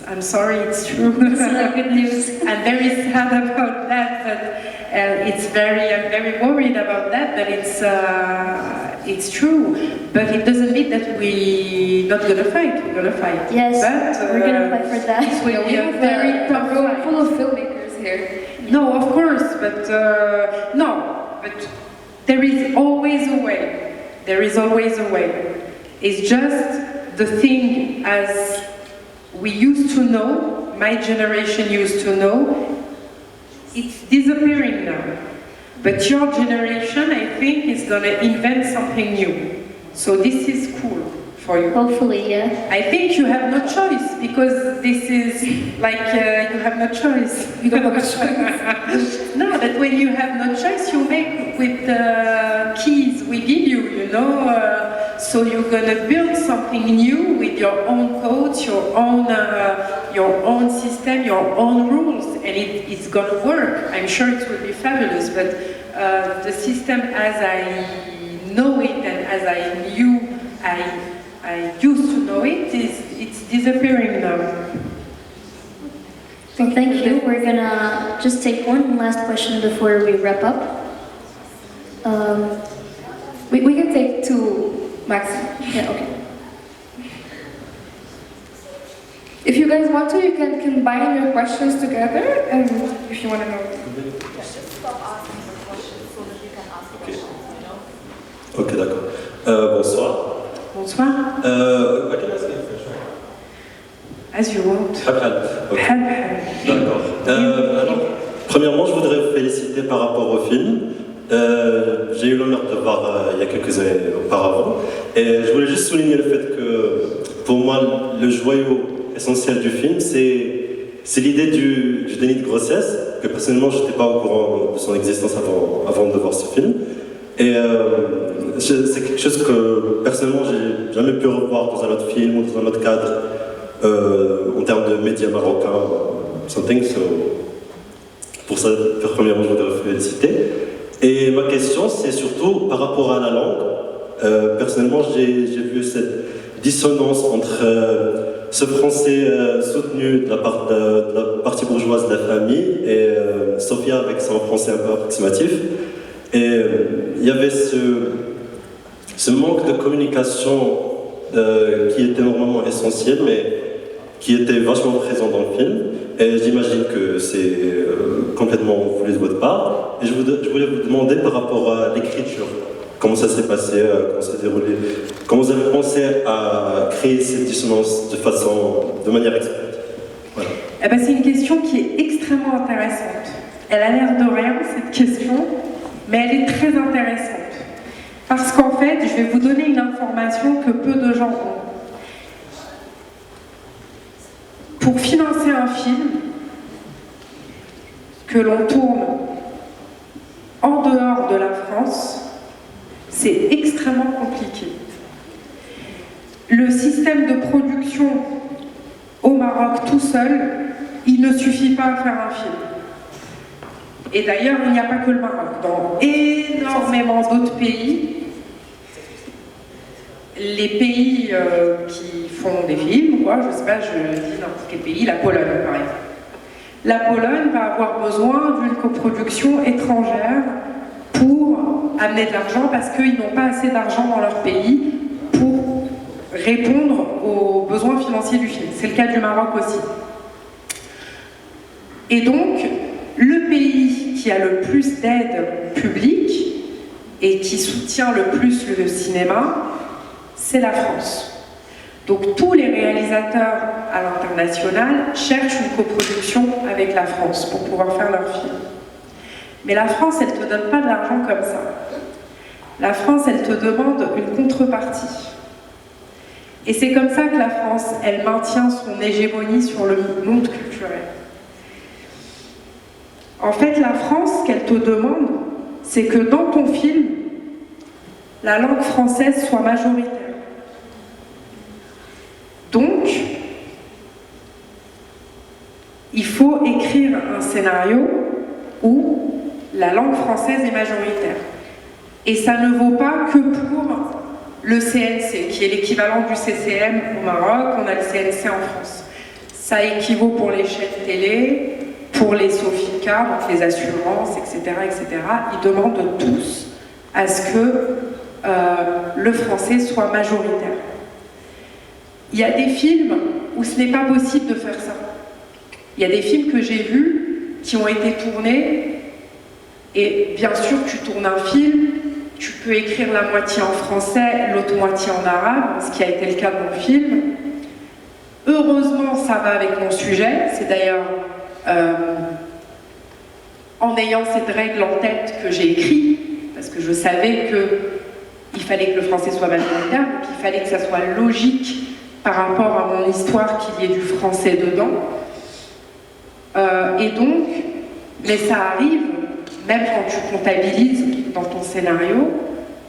I'm sorry, it's true. It's not good news. I'm very sad about that, but I'm very worried about that. But it's true. But it doesn't mean that we're not gonna fight. We're gonna fight. Yes, but, we're gonna fight for that. It will be a very tough fight. Full of filmmakers here. No, of course, but but there is always a way. There is always a way. It's just the thing as we used to know, my generation used to know, it's disappearing now. But your generation, I think, is gonna invent something new. So this is cool for you. Hopefully, yeah. I think you have no choice, because this is like you have no choice. You don't have a choice. No, but when you have no choice, you make with the keys we give you, so you're gonna build something new with your own codes, your own system, your own rules, and it's gonna work. I'm sure it will be fabulous, but the system as I know it and as I used to know it's disappearing now. Well, thank you. We're gonna just take one last question before we wrap up. We can take two maximum. Yeah, okay. If you guys want to, you can combine your questions together, and if you want to know. Ok, d'accord. Bonsoir. Bonsoir. I can ask in French, right? As you want. Okay. D'accord. Alors, premièrement, je voudrais vous féliciter par rapport au film. J'ai eu l'honneur de voir il y a quelques années auparavant. Et je voulais juste souligner le fait que, pour moi, le joyau essentiel du film, c'est l'idée du déni de grossesse, que personnellement, je n'étais pas au courant de son existence avant de voir ce film. Et c'est quelque chose que personnellement j'ai jamais pu revoir dans un autre film ou dans un autre cadre en termes de médias marocains, something. So, pour ça, premièrement, je voudrais féliciter. Et ma question, c'est surtout par rapport à la langue. Personnellement, j'ai vu cette dissonance entre ce français soutenu de la partie bourgeoise de la famille et Sophia avec son français un peu approximatif. Et il y avait ce manque de communication qui était normalement essentiel, mais qui était vachement présent dans le film. Et j'imagine que c'est complètement voulu de votre part. Et je voulais vous demander par rapport à l'écriture, comment ça s'est passé, comment ça s'est déroulé, comment vous avez pensé à créer cette dissonance de manière express. Voilà. Eh ben, c'est une question qui est extrêmement intéressante. Elle a l'air de rien, cette question, mais elle est très intéressante. Parce qu'en fait, je vais vous donner une information que peu de gens ont. Pour financer un film que l'on tourne en dehors de la France, c'est extrêmement compliqué. Le système de production au Maroc tout seul, il ne suffit pas à faire un film. Et d'ailleurs, il n'y a pas que le Maroc. Dans énormément d'autres pays, les pays qui font des films, quoi, je sais pas, je dis n'importe quel pays, la Pologne par exemple. La Pologne va avoir besoin d'une coproduction étrangère pour amener de l'argent parce qu'ils n'ont pas assez d'argent dans leur pays pour répondre aux besoins financiers du film. C'est le cas du Maroc aussi. Et donc, le pays qui a le plus d'aide publique et qui soutient le plus le cinéma, c'est la France. Donc tous les réalisateurs à l'international cherchent une coproduction avec la France pour pouvoir faire leur film. Mais la France, elle ne te donne pas de l'argent comme ça. La France, elle te demande une contrepartie. Et c'est comme ça que la France, elle maintient son hégémonie sur le monde culturel. En fait, la France, ce qu'elle te demande, c'est que dans ton film, la langue française soit majoritaire. Donc, il faut écrire un scénario où la langue française est majoritaire. Et ça ne vaut pas que pour le CNC, qui est l'équivalent du CCM au Maroc, on a le CNC en France. Ça équivaut pour les chaînes télé, pour les Sophia, donc les assurances, etc., etc. Ils demandent tous à ce que le français soit majoritaire. Il y a des films où ce n'est pas possible de faire ça. Il y a des films que j'ai vus qui ont été tournés, et bien sûr, tu tournes un film, tu peux écrire la moitié en français, l'autre moitié en arabe, ce qui a été le cas de mon film. Heureusement, ça va avec mon sujet. C'est d'ailleurs en ayant cette règle en tête que j'ai écrit, parce que je savais qu'il fallait que le français soit majoritaire, donc il fallait que ça soit logique par rapport à mon histoire qu'il y ait du français dedans. Et donc, mais ça arrive, même quand tu comptabilises dans ton scénario,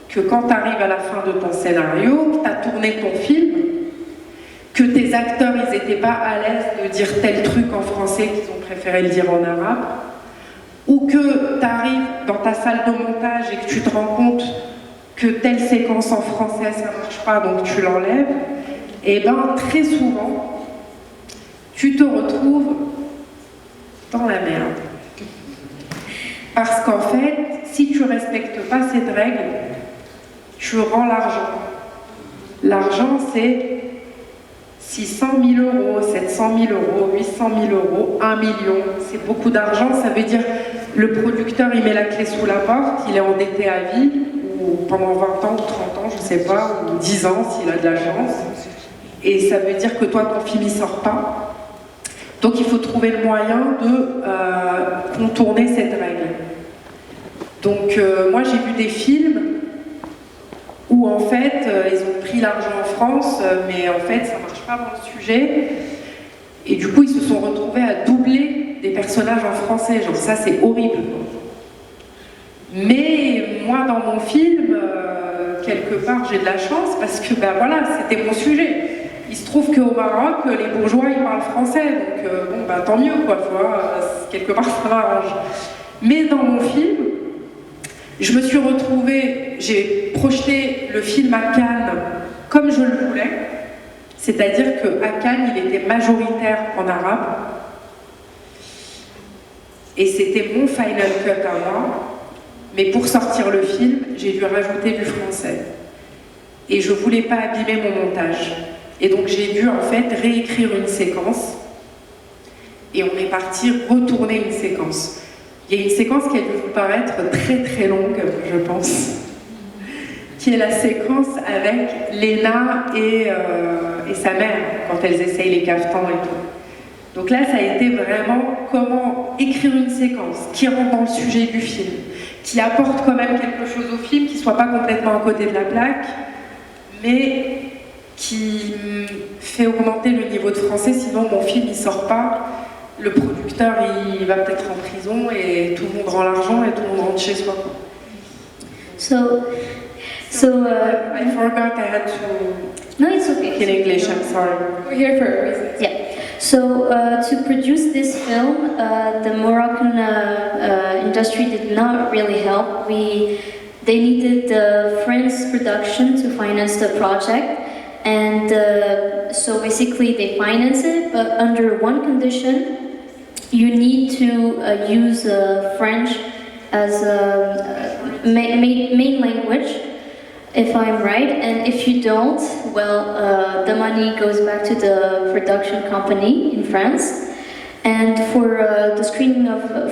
que quand tu arrives à la fin de ton scénario, que tu as tourné ton film, que tes acteurs, ils n'étaient pas à l'aise de dire tel truc en français qu'ils ont préféré le dire en arabe, ou que tu arrives dans ta salle de montage et que tu te rends compte que telle séquence en français, ça ne marche pas, donc tu l'enlèves, et bien très souvent, tu te retrouves dans la merde. Parce qu'en fait, si tu ne respectes pas cette règle, tu rends l'argent. L'argent, c'est 600 000 euros, 700 000 euros, 800 000 euros, 1 million. C'est beaucoup d'argent, ça veut dire le producteur, il met la clé sous la porte, il est endetté à vie, ou pendant 20 ans ou 30 ans, je ne sais pas, ou 10 ans s'il a de la chance. Et ça veut dire que toi, ton film, il ne sort pas. Donc il faut trouver le moyen de contourner cette règle. Donc moi j'ai vu des films où en fait ils ont pris l'argent en France, mais en fait ça ne marche pas dans le sujet. Et du coup ils se sont retrouvés à doubler des personnages en français. Genre ça c'est horrible. Mais moi dans mon film, quelque part j'ai de la chance parce que ben voilà, c'était mon sujet. Il se trouve qu'au Maroc, les bourgeois ils parlent français, donc bon bah tant mieux quoi, tu vois, quelque part ça m'arrange. Mais dans mon film, je me suis retrouvée, j'ai projeté le film à Cannes comme je le voulais, c'est-à-dire qu'à Cannes il était majoritaire en arabe. Et c'était mon final cut à moi, mais pour sortir le film, j'ai dû rajouter du français. Et je voulais pas abîmer mon montage. Et donc j'ai dû en fait réécrire une séquence, et on est parti retourner une séquence. Il y a une séquence qui a dû vous paraître très très longue, je pense, qui est la séquence avec Léna et sa mère, quand elles essayent les cafetans et tout. Donc là, ça a été vraiment comment écrire une séquence qui rentre dans le sujet du film, qui apporte quand même quelque chose au film, qui ne soit pas complètement à côté de la plaque, mais qui fait augmenter le niveau de français, sinon mon film il sort pas, le producteur il va peut-être en prison et tout le monde rend l'argent et tout le monde rentre chez soi. I forgot I had to... No, it's okay. In English, I'm sorry. We're here for a reason. Yeah. So to produce this film, the Moroccan industry did not really help. They needed the French production to finance the project, and so basically they financed it, but under one condition: you need to use French as a main language, if I'm right, and if you don't, well, the money goes back to the production company in France. And for the screening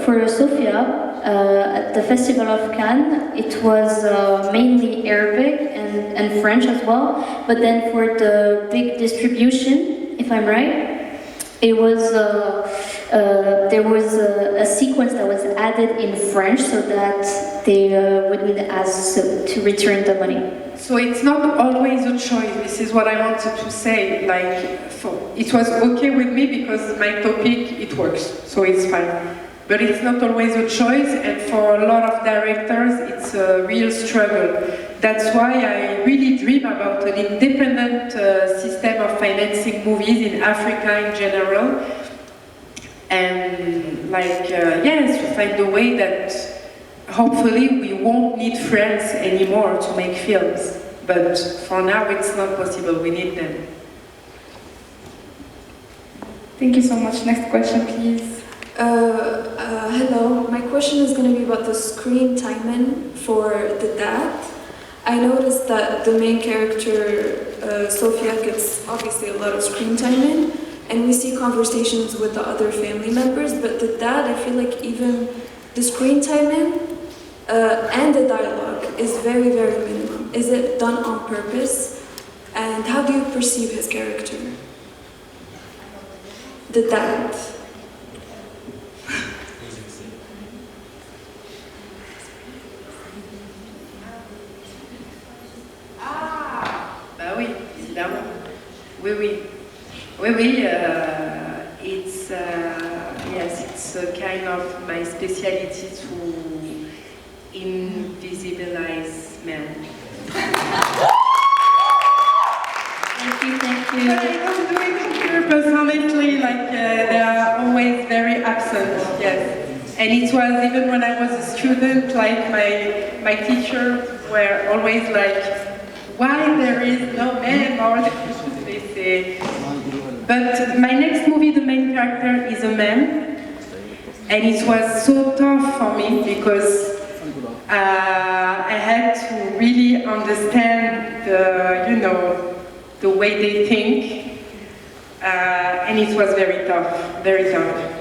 for Sophia at the Festival of Cannes, it was mainly Arabic and French as well. But then for the big distribution, if I'm right, it was there was a sequence that was added in French so that they wouldn't ask to return the money. So it's not always a choice. This is what I wanted to say. Like, it was okay with me because my topic, it works, so it's fine. But it's not always a choice, and for a lot of directors, it's a real struggle. That's why I really dream about an independent system of financing movies in Africa in general. And like, yes, to find a way that hopefully we won't need France anymore to make films. But for now it's not possible, we need them. Thank you so much. Next question, please. Hello, my question is going to be about the screen timing for the dad. I noticed that the main character, Sophia, gets obviously a lot of screen timing, and we see conversations with the other family members, but the dad, I feel like even the screen timing and the dialogue is very, very minimum. Is it done on purpose? And how do you perceive his character? The dad. Bah oui, évidemment. Oui, oui. Oui, oui, it's, yes, it's a kind of my speciality to invisibilize men. Thank you, thank you. But I don't do it on purpose, honestly, like they are always very absent, yes. And it was even when I was a student, like my teachers were always like, why there is no man or they say. But my next movie, the main character is a man, and it was so tough for me because I had to really understand the way they think, and it was very tough, very tough.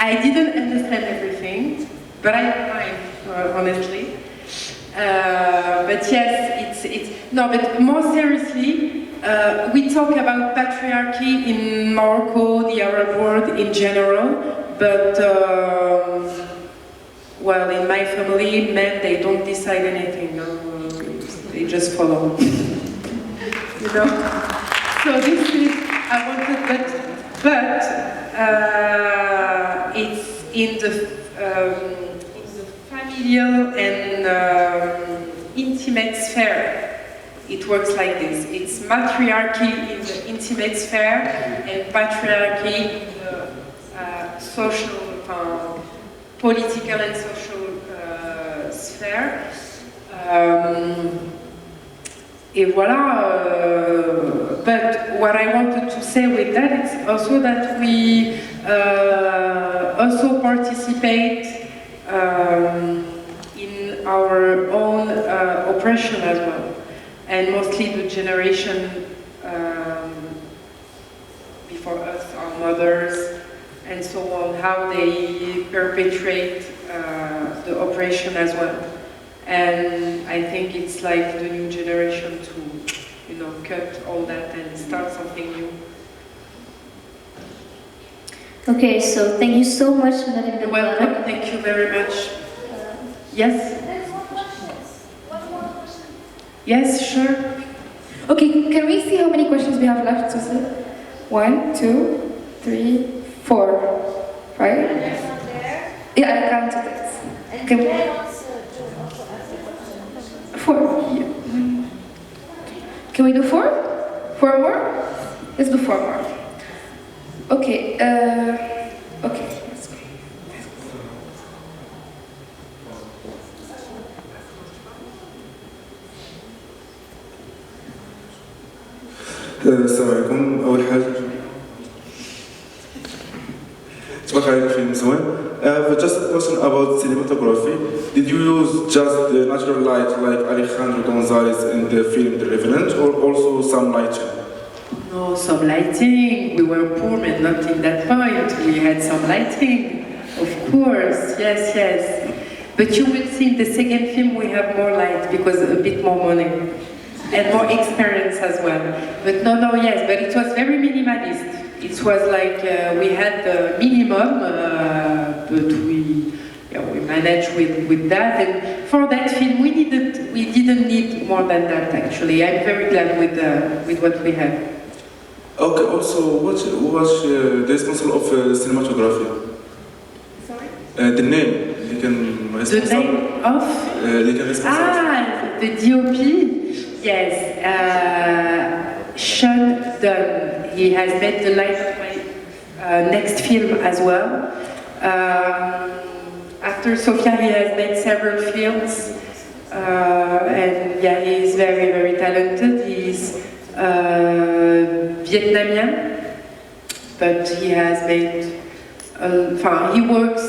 I didn't understand everything, but I tried, honestly. But yes, it's no. But more seriously, we talk about patriarchy in Morocco, the Arab world in general. But well, in my family, men they don't decide anything. No? They just follow. You know. So this is I wanted, but it's in the familial and intimate sphere. It works like this. It's matriarchy in the intimate sphere and patriarchy in the social, political and social sphere. Et voilà. But what I wanted to say with that is also that we also participate in our own oppression as well, and mostly the generation before us, our mothers, and so on, how they perpetrate the oppression as well. And I think it's like the new generation to, cut all that and start something new. Okay, so thank you so much, Meriem You're Benm'barek. welcome. Thank you very much. Yes? Yes, sure. Okay, can we see how many questions we have left to say? 1, 2, 3, 4, right? Yeah, I counted it. Can we? 4. Yeah. Can we do 4? 4 more? Let's do 4 more. Okay. Okay. Let's go. السلام عليكم. أول حاجة تبارك عليك فيلم زوين. I have just a question about cinematography. Did you use just the natural light like Alejandro Gonzalez in the film The Revenant, or also some lighting? No, some lighting. We were poor, but not in that point. We had some lighting, of course. Yes, yes. But you will see in the second film we have more light because a bit more money and more experience as well. But no, yes. But it was very minimalist. It was like we had the minimum, but we managed with that. And for that film, we didn't need more than that. Actually, I'm very glad with what we had. Okay. Also, what was the responsible of cinematography? Sorry. The name. You can responsible. The name of. You can responsible. The DOP. Yes. Sean Dunn. He has made the light of my next film as well. After Sophia, he has made several films, and yeah, he is very, very talented. He's Vietnamese, but he has made. He works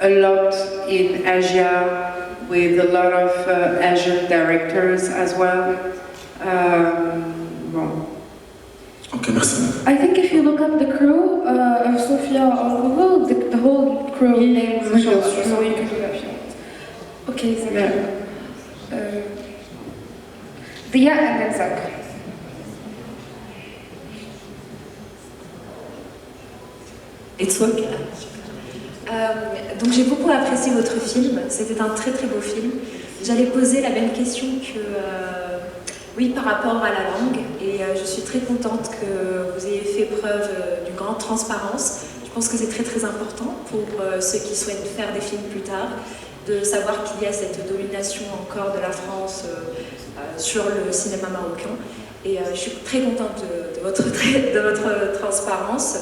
a lot in Asia with a lot of Asian directors as well. Okay, merci. I think if you look up the crew of Sophia on Google, the whole crew name will show up, so you can do that if you want. Okay, thank you. Dia and then Zach. It's okay. Donc j'ai beaucoup apprécié votre film, c'était un très très beau film. J'allais poser la même question que... Oui, par rapport à la langue, et je suis très contente que vous ayez fait preuve d'une grande transparence. Je pense que c'est très très important pour ceux qui souhaitent faire des films plus tard, de savoir qu'il y a cette domination encore de la France sur le cinéma marocain. Et je suis très contente de votre transparence.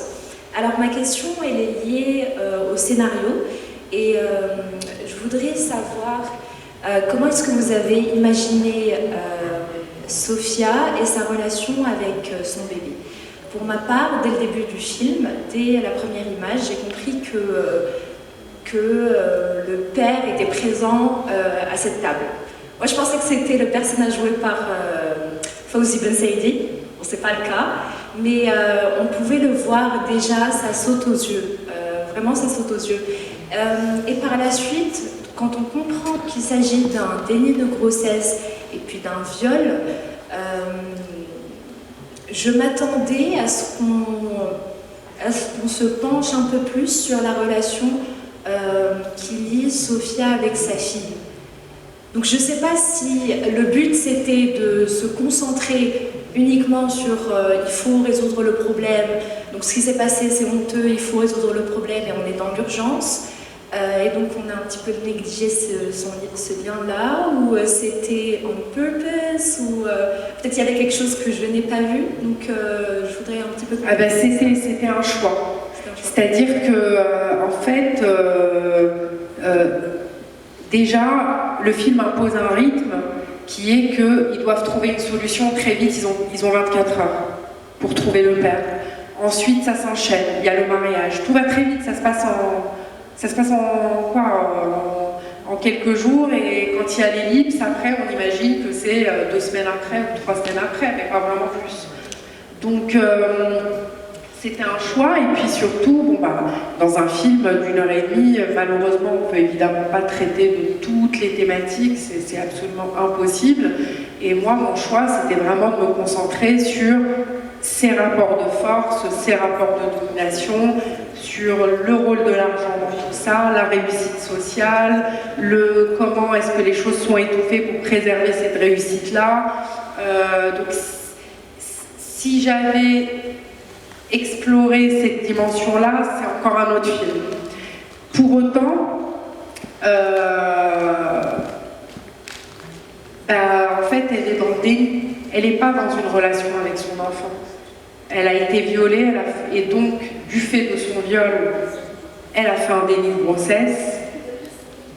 Alors ma question, elle est liée au scénario, et je voudrais savoir comment est-ce que vous avez imaginé Sophia et sa relation avec son bébé. Pour ma part, dès le début du film, dès la première image, j'ai compris que le père était présent à cette table. Moi, je pensais que c'était le personnage joué par Fawzi Ben Saidi. Bon, c'est pas le cas, mais on pouvait le voir déjà, ça saute aux yeux. Vraiment, ça saute aux yeux. Et par la suite, quand on comprend qu'il s'agit d'un déni de grossesse et puis d'un viol, je m'attendais à ce qu'on se penche un peu plus sur la relation qui lie Sophia avec sa fille. Donc je ne sais pas si le but c'était de se concentrer uniquement sur il faut résoudre le problème, donc ce qui s'est passé c'est honteux, il faut résoudre le problème et on est dans l'urgence, Et donc on a un petit peu négligé ce lien-là, ou c'était on purpose, ou peut-être il y avait quelque chose que je n'ai pas vu, donc je voudrais un petit peu... Ah ben c'était un choix. C'est-à-dire que, en fait, déjà, le film impose un rythme qui est qu'ils doivent trouver une solution très vite, ils ont 24 heures pour trouver le père. Ensuite, ça s'enchaîne, il y a le mariage, tout va très vite, ça se passe en quelques jours, et quand il y a l'ellipse, après, on imagine que c'est 2 semaines après ou 3 semaines après, mais pas vraiment plus. Donc, c'était un choix, et puis surtout, dans un film d'1h30, malheureusement, on ne peut évidemment pas traiter de toutes les thématiques, c'est absolument impossible. Et moi, mon choix, c'était vraiment de me concentrer sur ces rapports de force, ces rapports de domination, sur le rôle de l'argent dans tout ça, la réussite sociale, comment est-ce que les choses sont étouffées pour préserver cette réussite-là. Donc, si j'avais exploré cette dimension-là, c'est encore un autre film. Pour autant, en fait, elle est dans le déni. Elle n'est pas dans une relation avec son enfant. Elle a été violée, et donc, du fait de son viol, elle a fait un déni de grossesse.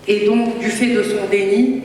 Et donc, du fait de son déni,